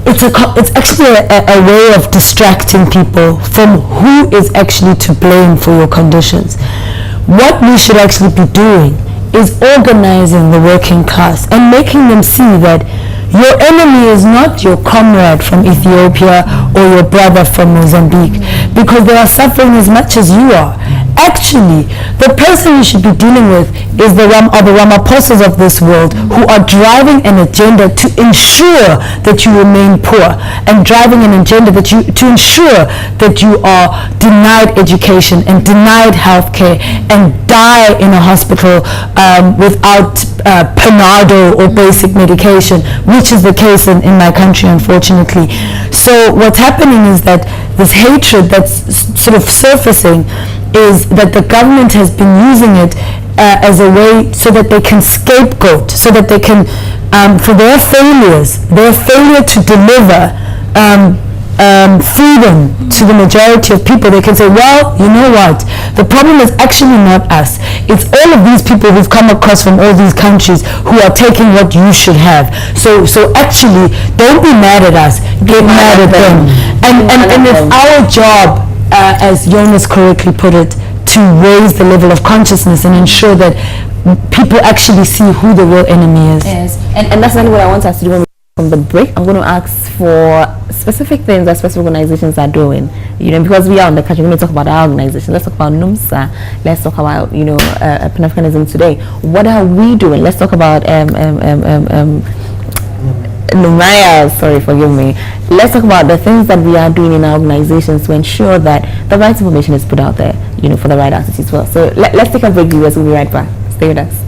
it's actually a way of distracting people from who is actually to blame for your conditions. What we should actually be doing is organizing the working class and making them see that your enemy is not your comrade from Ethiopia or your brother from Mozambique, because they are suffering as much as you are. Actually, the person you should be dealing with is the Ramaphosa of this world, who are driving an agenda to ensure that you remain poor, and driving an agenda that to ensure that you are denied education and denied health care and die in a hospital without Panado or basic medication, which is the case in my country, unfortunately. So what's happening is that this hatred that's sort of surfacing is that the government has been using it as a way so that they can scapegoat, so that they can, for their failure to deliver freedom to the majority of people, they can say, well, you know what, the problem is actually not us, it's all of these people who've come across from all these countries who are taking what you should have. So actually, don't be mad at us, get mad at them. And it's our job, as Jonas correctly put it, to raise the level of consciousness and ensure that people actually see who the real enemy is. Yes, and that's not what I want us to do. From the break, I'm going to ask for specific things that specific organizations are doing. Because we are on the country, we're going to talk about our organization. Let's talk about NUMSA. Let's talk about, Pan-Africanism today. What are we doing? Let's talk about Numaya, sorry, forgive me. Let's talk about the things that we are doing in our organizations to ensure that the right information is put out there, for the right answers as well. So let's take a break, viewers. We'll be right back. Stay with us.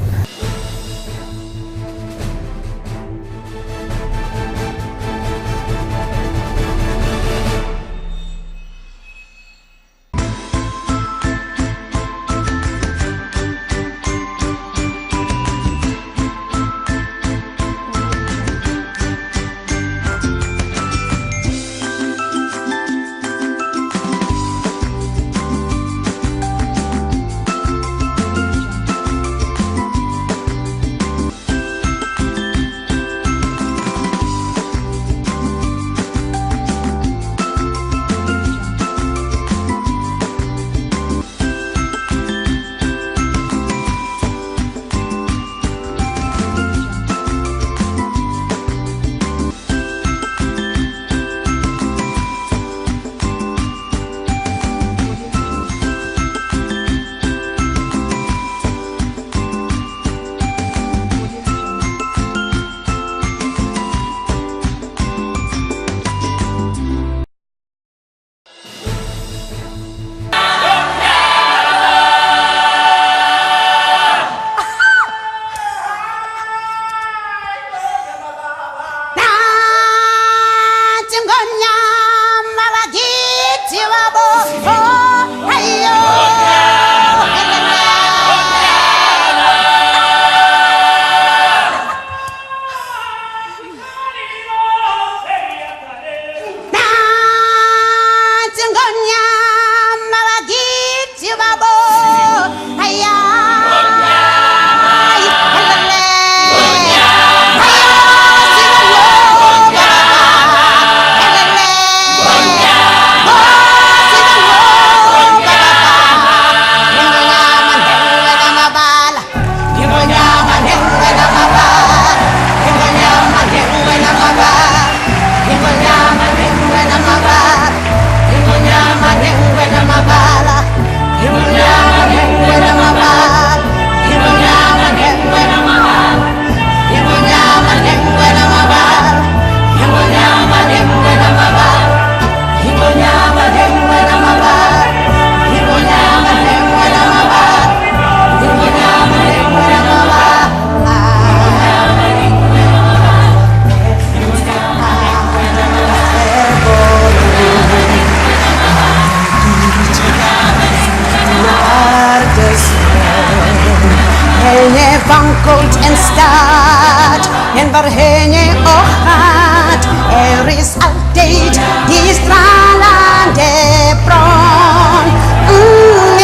waarheen ook gaat. Er is altijd die stralende bron.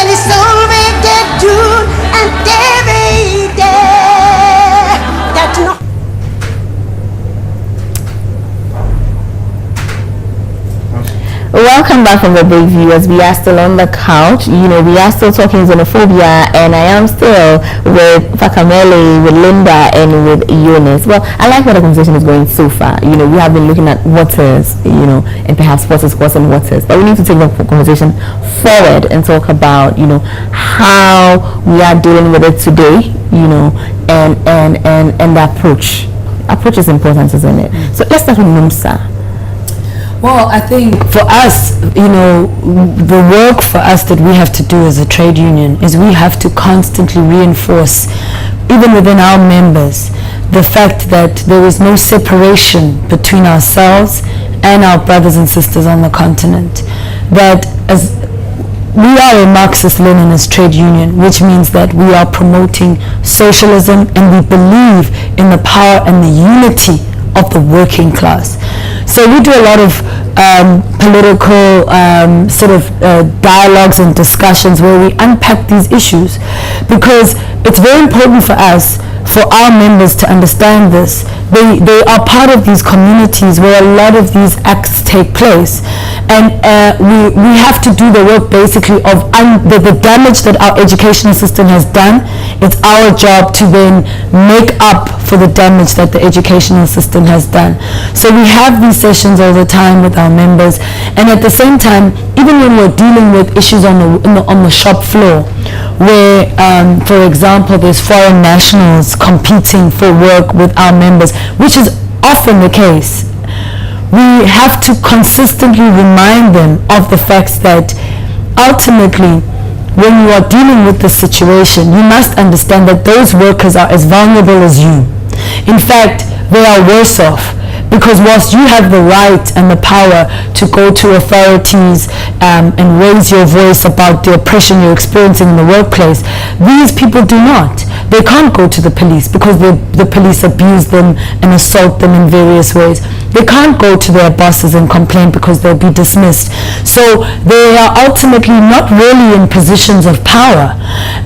En die zullen we dit doen en die weten dat nog. Welcome back from the break, viewers. We are still on the couch. You know, we are still talking xenophobia, and I am still with Fakamele, with Linda, and with Eunice. Well, I like where the conversation is going so far. You know, we have been looking at waters, you know, and perhaps what is and waters. But we need to take the conversation forward and talk about, you know, how we are dealing with it today, you know, and the approach. Approach is important, isn't it? So let's start with NUMSA. Well, I think for us, you know, the work for us that we have to do as a trade union is we have to constantly reinforce, even within our members, the fact that there is no separation between ourselves and our brothers and sisters on the continent. That as we are a Marxist-Leninist trade union, which means that we are promoting socialism and we believe in the power and the unity of the working class. So we do a lot of political dialogues and discussions where we unpack these issues, because it's very important for us, for our members to understand this. They are part of these communities where a lot of these acts take place, and we have to do the work basically of the damage that our educational system has done. It's our job to then make up for the damage that the educational system has done. So we have these sessions all the time with our members, and at the same time, even when we're dealing with issues on the shop floor, where for example there's foreign nationals competing for work with our members, which is often the case, we have to consistently remind them of the fact that ultimately, when you are dealing with this situation, you must understand that those workers are as vulnerable as you. In fact, they are worse off, because whilst you have the right and the power to go to authorities and raise your voice about the oppression you're experiencing in the workplace, these people do not. They can't go to the police because the police abuse them and assault them in various ways. They can't go to their bosses and complain because they'll be dismissed. So they are ultimately not really in positions of power,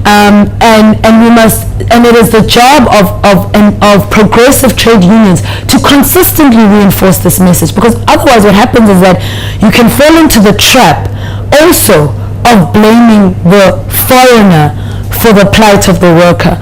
and we must. And it is the job of progressive trade unions to consistently reinforce this message, because otherwise what happens is that you can fall into the trap also of blaming the foreigner for the plight of the worker.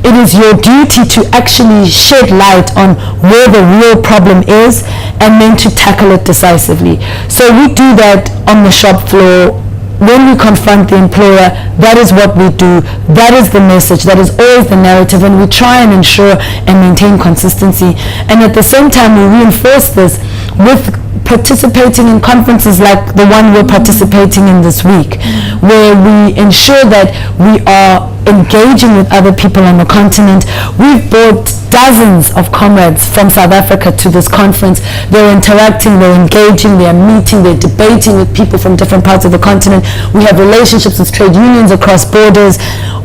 It is your duty to actually shed light on where the real problem is and then to tackle it decisively. So we do that on the shop floor. When we confront the employer, that is what we do. That is the message. That is always the narrative, and we try and ensure and maintain consistency. And at the same time, we reinforce this with participating in conferences like the one we're participating in this week, where we ensure that we are engaging with other people on the continent. We've brought dozens of comrades from South Africa to this conference. They're interacting, they're engaging, they're meeting, they're debating with people from different parts of the continent. We have relationships with trade unions across borders.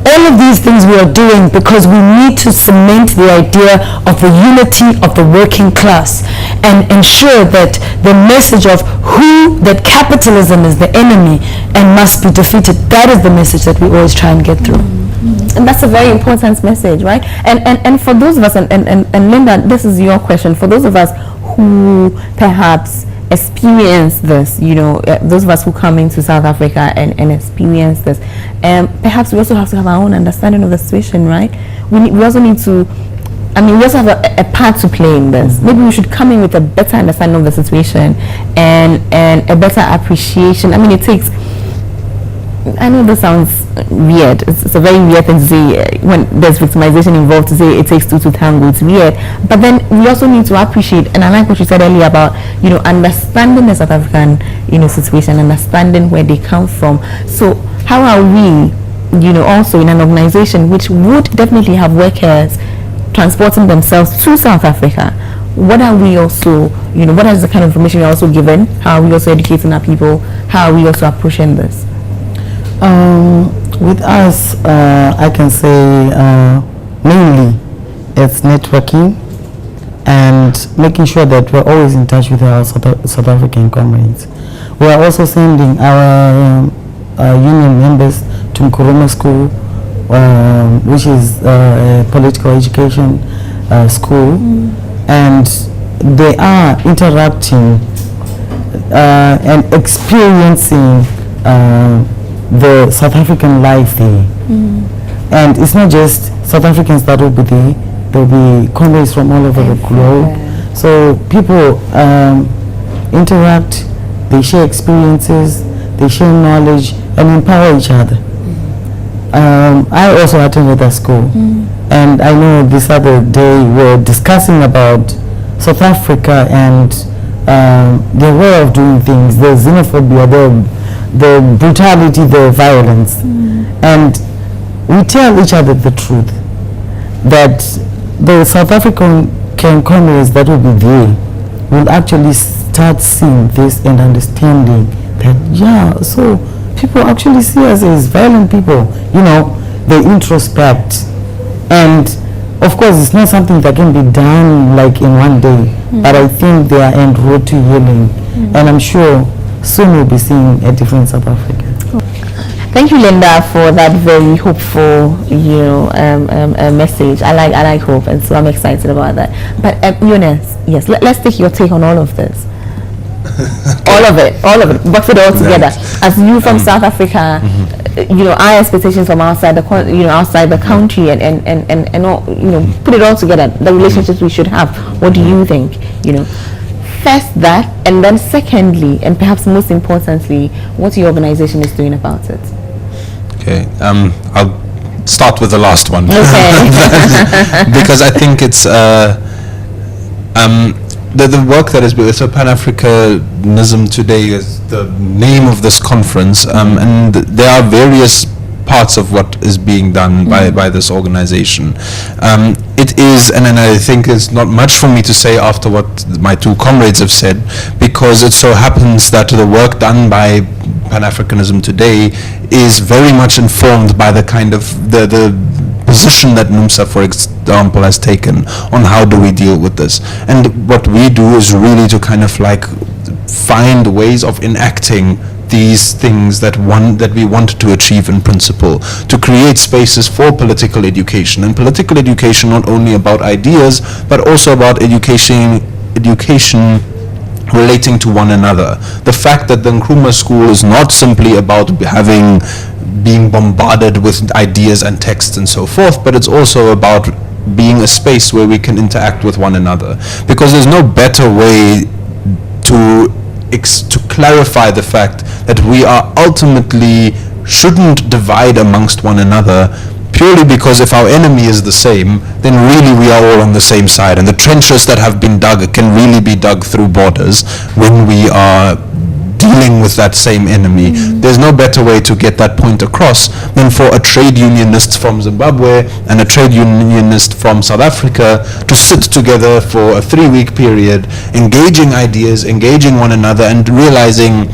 All of these things we are doing because we need to cement the idea of the unity of the working class and ensure that the message of that capitalism is the enemy and must be defeated, that is the message that we always try and get through. And that's a very important message, right? And for those of us, and Linda, this is your question, for those of us who perhaps experience this, you know, those of us who come into South Africa and experience this, perhaps we also have to have our own understanding of the situation, right? We also need to, we also have a part to play in this. Maybe we should come in with a better understanding of the situation and a better appreciation. It takes, I know this sounds weird. It's a very weird thing to say when there's victimization involved, to say it takes two to tango. It's weird. But then we also need to appreciate, and I like what you said earlier about, you know, understanding the South African, you know, situation, understanding where they come from. So how are we, you know, also in an organization which would definitely have workers transporting themselves to South Africa? What are we also, you know, what is the kind of information we're also given? How are we also educating our people? How are we also approaching this? With us, I can say mainly it's networking, and making sure that we're always in touch with our South African comrades. We are also sending our union members to Nkurumah School, which is a political education school, and they are interacting and experiencing the South African life there. And it's not just South Africans that will be there, there will be comrades from all over the globe. So people interact, they share experiences, they share knowledge and empower each other. I also attended that school, and I know this other day we were discussing about South Africa and their way of doing things, the xenophobia, the brutality, the violence. And we tell each other the truth, that the South African comrades that will be there will actually start seeing this and understanding that, so people actually see us as violent people. They introspect, and of course it's not something that can be done like in one day, but I think they are en route to healing, and I'm sure soon we'll be seeing a different South Africa. Thank you, Linda, for that very hopeful, message. I like hope, and so I'm excited about that. But Eunice, yes, let's take your take on all of this. all of it, box it all together. As you from South Africa, our expectations from outside the outside the country, and all, put it all together. The relationships we should have. What do you think? First that, and then secondly, and perhaps most importantly, what your organization is doing about it. Okay, I'll start with the last one. Okay. Because I think it's the work that is built. So Pan-Africanism today is the name of this conference, and there are various parts of what is being done by this organization. It is, and I think it's not much for me to say after what my two comrades have said, because it so happens that the work done by Pan-Africanism today is very much informed by the kind of the position that NUMSA, for example, has taken on how do we deal with this. And what we do is really to kind of like find ways of enacting these things that we want to achieve in principle, to create spaces for political education, and political education not only about ideas but also about education relating to one another. The fact that the Nkrumah School is not simply about being bombarded with ideas and texts and so forth, but it's also about being a space where we can interact with one another, because there's no better way to clarify the fact that we are ultimately shouldn't divide amongst one another, purely because if our enemy is the same, then really we are all on the same side, and the trenches that have been dug can really be dug through borders when we are dealing with that same enemy. There's no better way to get that point across than for a trade unionist from Zimbabwe and a trade unionist from South Africa to sit together for a 3-week period, engaging ideas, engaging one another, and realizing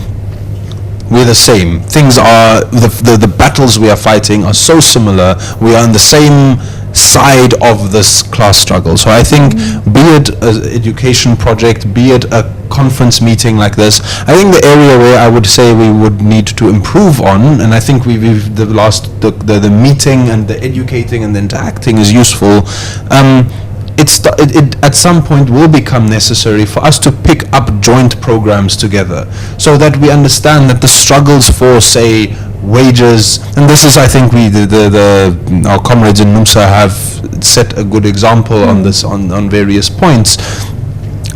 we're the same. Things are, the battles we are fighting are so similar. We are on the same side of this class struggle. So I think, be it an education project, be it a conference meeting like this, I think the area where I would say we would need to improve on, and I think the meeting and the educating and the interacting is useful, it at some point will become necessary for us to pick up joint programs together, so that we understand that the struggles for, say, wages, and this is, I think, our comrades in NUMSA have set a good example on this on various points,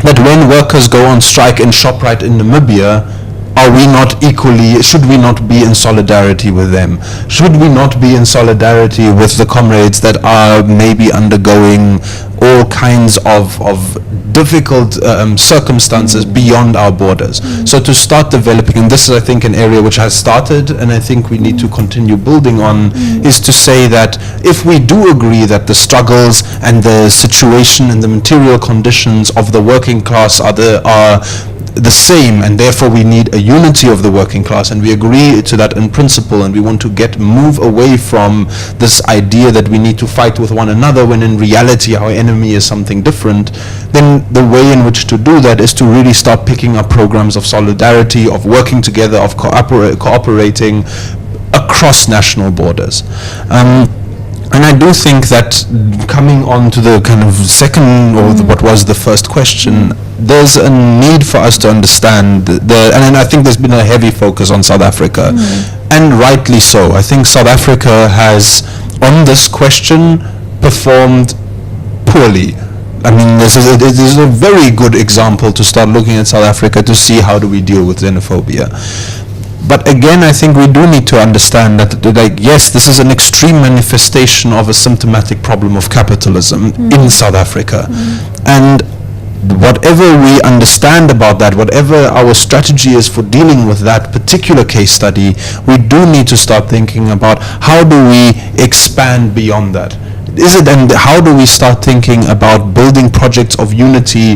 that when workers go on strike in Shoprite in Namibia, should we not be in solidarity with them? Should we not be in solidarity with the comrades that are maybe undergoing all kinds of difficult circumstances beyond our borders. So to start developing, and this is I think an area which has started and I think we need to continue building on, is to say that if we do agree that the struggles and the situation and the material conditions of the working class are the same, and therefore we need a unity of the working class, and we agree to that in principle, and we want to move away from this idea that we need to fight with one another when in reality our enemy is something different, then the way in which to do that is to really start picking up programs of solidarity, of working together, of cooperating across national borders. And I do think that coming on to the kind of second, or what was the first question, there's a need for us to understand and I think there's been a heavy focus on South Africa, and rightly so. I think South Africa has, on this question, performed poorly. I mean, this is a very good example to start looking at South Africa to see how do we deal with xenophobia. But again, I think we do need to understand that, like, yes, this is an extreme manifestation of a symptomatic problem of capitalism in South Africa. And whatever we understand about that, whatever our strategy is for dealing with that particular case study, we do need to start thinking about how do we expand beyond that. And how do we start thinking about building projects of unity,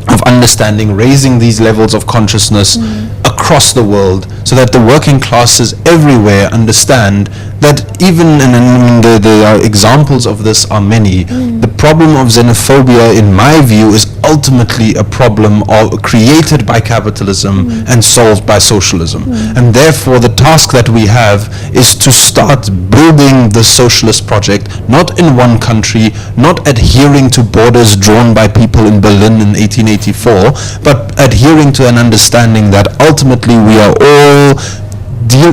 of understanding, raising these levels of consciousness across the world, so that the working classes everywhere understand that even, and I mean the examples of this are many, the problem of xenophobia in my view is ultimately a problem created by capitalism and solved by socialism. And therefore the task that we have is to start building the socialist project, not in one country, not adhering to borders drawn by people in Berlin in 1884, but adhering to an understanding that ultimately we are all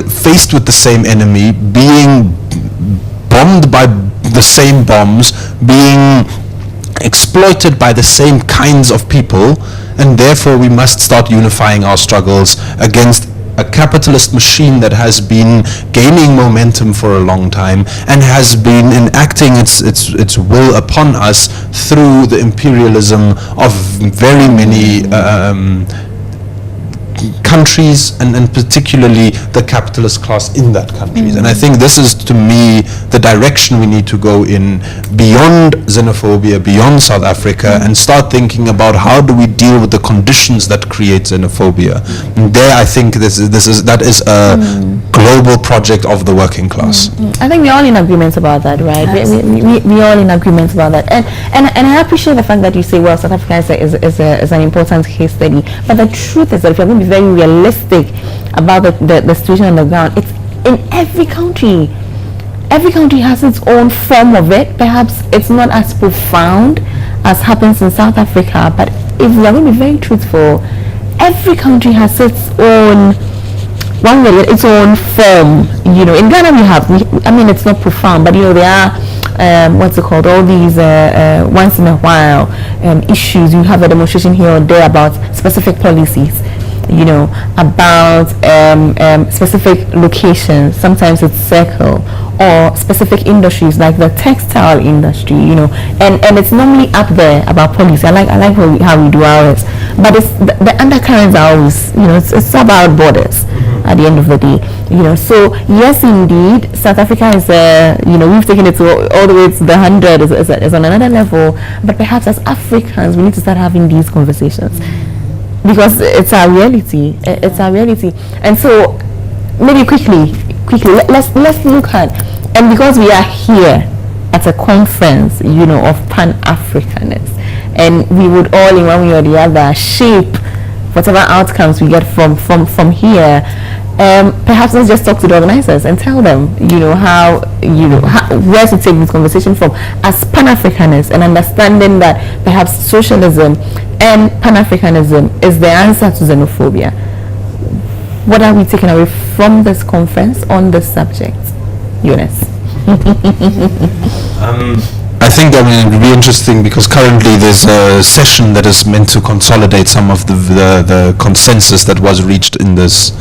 faced with the same enemy, being bombed by the same bombs, being exploited by the same kinds of people, and therefore we must start unifying our struggles against a capitalist machine that has been gaining momentum for a long time and has been enacting its will upon us through the imperialism of very many countries, and particularly the capitalist class in that countries. And I think this is, to me, the direction we need to go in, beyond xenophobia, beyond South Africa, and start thinking about how do we deal with the conditions that create xenophobia. And there I think that is a global project of the working class. I think we're all in agreement about that, right? We're all in agreement about that. And I appreciate the fact that you say, well, South Africa is an important case study. But the truth is that if you're going to be very realistic about the situation on the ground, it's in every country. Every country has its own form of it. Perhaps it's not as profound as happens in South Africa, but if we are going to be very truthful, every country has its own its own form. You know, in Ghana I mean, it's not profound, but you know, there are what's it called, all these once in a while issues. You have a demonstration here or there about specific policies, you know, about specific locations. Sometimes it's circle, or specific industries like the textile industry, you know, and it's normally up there about policy. I like how we do ours, but it's the undercurrents are always, you know, it's about borders at the end of the day, you know. So yes, indeed, South Africa is you know, we've taken it all the way to the 100 is on another level, but perhaps as Africans we need to start having these conversations, because it's our reality. It's our reality. And so maybe quickly let's look at, and because we are here at a conference, you know, of Pan-Africanists, and we would all in one way or the other shape whatever outcomes we get from here, perhaps let's just talk to the organizers and tell them, you know, where to take this conversation from as Pan-Africanists, and understanding that perhaps socialism and Pan-Africanism is the answer to xenophobia. What are we taking away from this conference on this subject, Eunice? I think, I mean, it would be interesting because currently there's a session that is meant to consolidate some of the consensus that was reached in this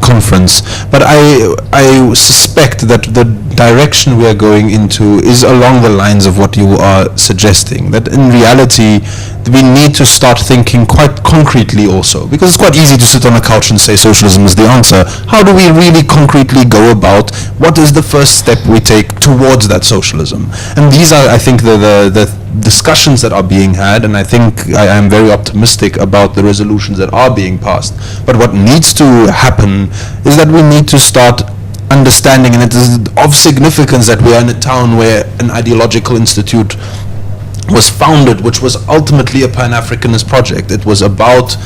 conference, but I suspect that the direction we are going into is along the lines of what you are suggesting, that in reality we need to start thinking quite concretely also, because it's quite easy to sit on a couch and say socialism is the answer. How do we really concretely go about what is the first step we take towards that socialism? And these are, I think, the discussions that are being had, and I think I am very optimistic about the resolutions that are being passed. But what needs to happen is that we need to start understanding, and it is of significance that we are in a town where an ideological institute was founded, which was ultimately a Pan-Africanist project. It was about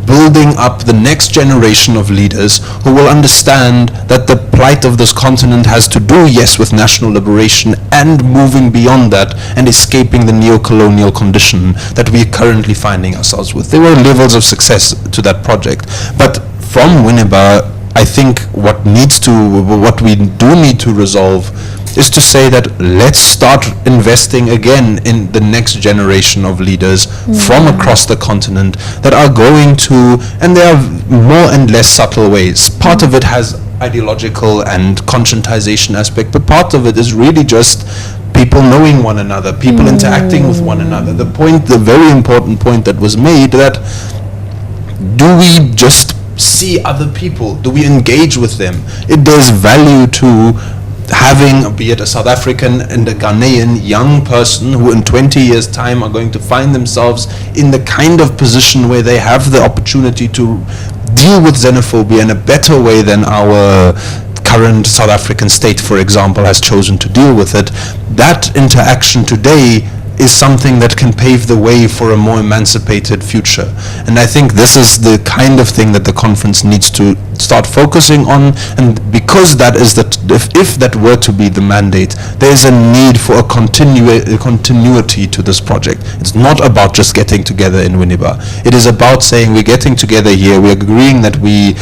building up the next generation of leaders who will understand that the plight of this continent has to do, yes, with national liberation and moving beyond that and escaping the neo-colonial condition that we are currently finding ourselves with. There were levels of success to that project, but from Winneba, I think what we do need to resolve is to say that let's start investing again in the next generation of leaders from across the continent that are going to, and there are more and less subtle ways. Part of it has ideological and conscientization aspect, but part of it is really just people knowing one another, people interacting with one another. The very important point that was made, that do we just see other people? Do we engage with them? There's value to having, be it a South African and a Ghanaian young person who in 20 years' time are going to find themselves in the kind of position where they have the opportunity to deal with xenophobia in a better way than our current South African state, for example, has chosen to deal with it. That interaction today is something that can pave the way for a more emancipated future. And I think this is the kind of thing that the conference needs to start focusing on, and because that is if that were to be the mandate, there is a need for a continuity to this project. It's not about just getting together in Winneba. It is about saying we're getting together here, we're agreeing that we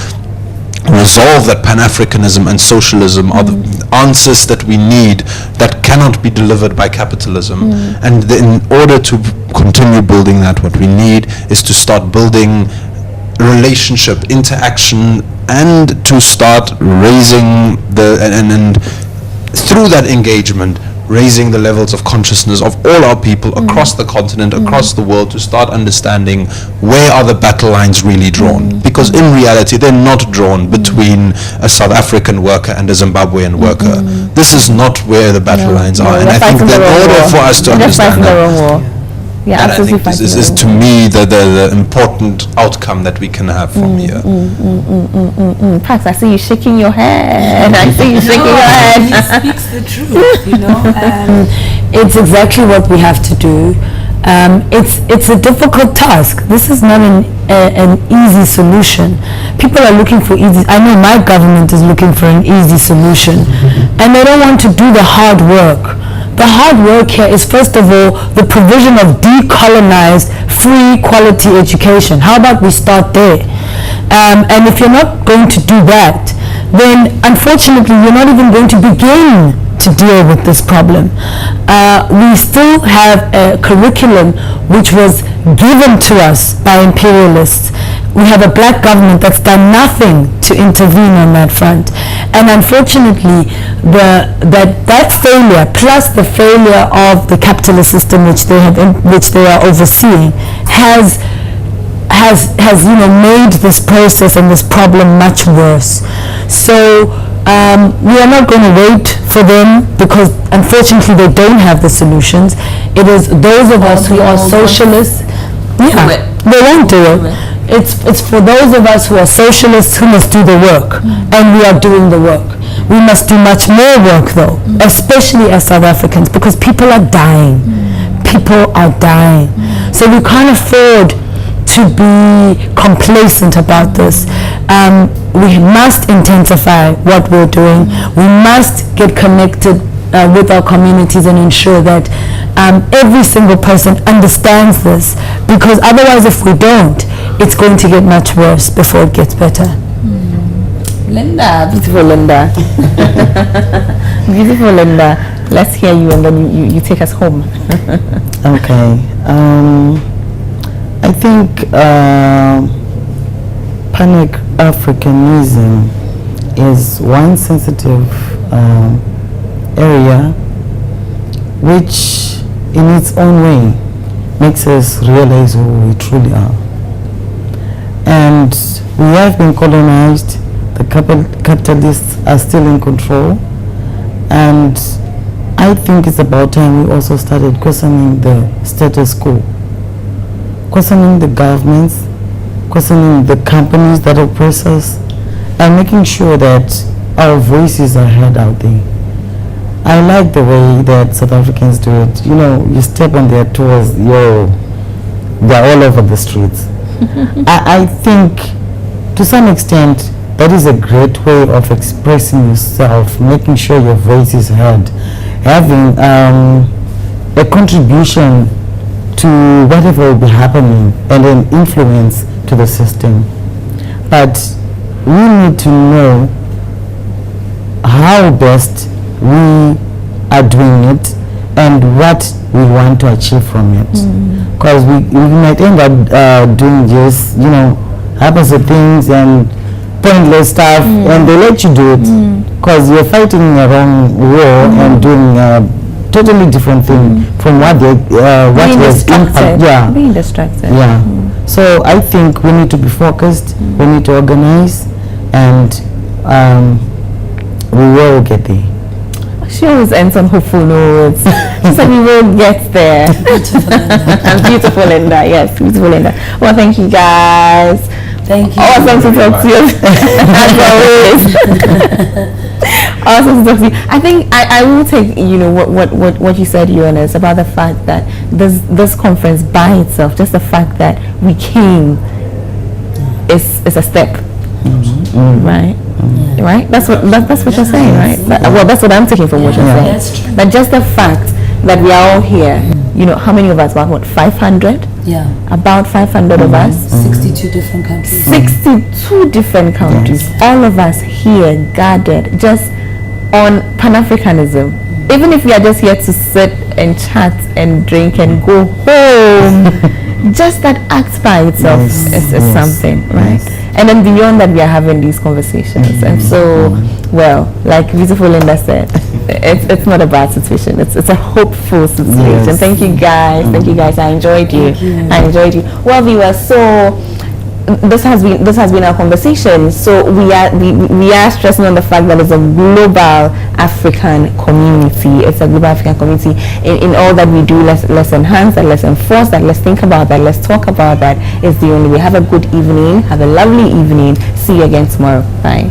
resolve that Pan-Africanism and socialism are the answers that we need that cannot be delivered by capitalism. And in order to continue building that, what we need is to start building relationship, interaction, and to start raising and through that engagement, raising the levels of consciousness of all our people across the continent, across the world, to start understanding where are the battle lines really drawn. Because in reality, they're not drawn between a South African worker and a Zimbabwean worker. This is not where the battle lines are. And I think that in order for us to understand that, yeah, and I think this is to me the important outcome that we can have from here. Pax, I see you shaking your head. I see you shaking your head. He speaks the truth, you know. It's exactly what we have to do. It's a difficult task. This is not an easy solution. People are looking for easy. I know my government is looking for an easy solution, and they don't want to do the hard work. The hard work here is, first of all, the provision of decolonized, free, quality education. How about we start there? And if you're not going to do that, then unfortunately you're not even going to begin to deal with this problem. We still have a curriculum which was given to us by imperialists. We have a black government that's done nothing to intervene on that front. And unfortunately, that failure, plus the failure of the capitalist system which they are overseeing, has made this process and this problem much worse. So we are not going to wait for them, because unfortunately they don't have the solutions. It is those of us who are socialists. Yeah, they won't do it. It's for those of us who are socialists who must do the work, and we are doing the work. We must do much more work, though, especially as South Africans, because people are dying. People are dying. So we can't afford to be complacent about this. We must intensify what we're doing. We must get connected with our communities and ensure that every single person understands this, because otherwise, if we don't, it's going to get much worse before it gets better. Linda, beautiful Linda. Beautiful Linda. Let's hear you, and then you take us home. Okay. I think Pan-Africanism is one sensitive area which in its own way makes us realize who we truly are. And we have been colonized, the capitalists are still in control, and I think it's about time we also started questioning the status quo, questioning the governments, questioning the companies that oppress us, and making sure that our voices are heard out there. I like the way that South Africans do it. You know, you step on their toes, they're all over the streets. I think to some extent that is a great way of expressing yourself, making sure your voice is heard, having a contribution to whatever will be happening and an influence to the system. But we need to know how best we are doing it and what we want to achieve from it. Because we might end up doing just, opposite things and pointless stuff, and they let you do it because you're fighting a wrong war and doing a totally different thing from what they what was impact. Yeah, being distracted. Yeah. So I think we need to be focused. We need to organize, and we will get there. She always ends on hopeful notes. She said we will get there. Beautiful Linda. Yes, beautiful Linda. Well, thank you guys. Thank you. Awesome to talk to you. As always. Awesome to talk to you. I think I will take what you said, Eunice, about the fact that this conference by itself, just the fact that we came is a step. Right? Yeah. Right? That's what you're saying, right? Well, that's what I'm taking from what you're saying. That's true. But just the fact that we are all here, how many of us? About 500? Yeah. About 500 of us. 62 different countries. 62 different countries. All of us here gathered just on Pan-Africanism. Even if we are just here to sit and chat and drink and go home, just that act by itself is something, right? And then beyond that, we are having these conversations. And so, well, like beautiful Linda said, it's not a bad situation. It's a hopeful situation. Thank you guys. Thank you guys. I enjoyed you. I enjoyed you. Well, viewers, so this has been our conversation. So we are stressing on the fact that it's a global African community. It's a global African community. In all that we do, let's enhance that, let's enforce that, let's think about that, let's talk about that. It's the only way. Have a good evening. Have a lovely evening. See you again tomorrow. Bye.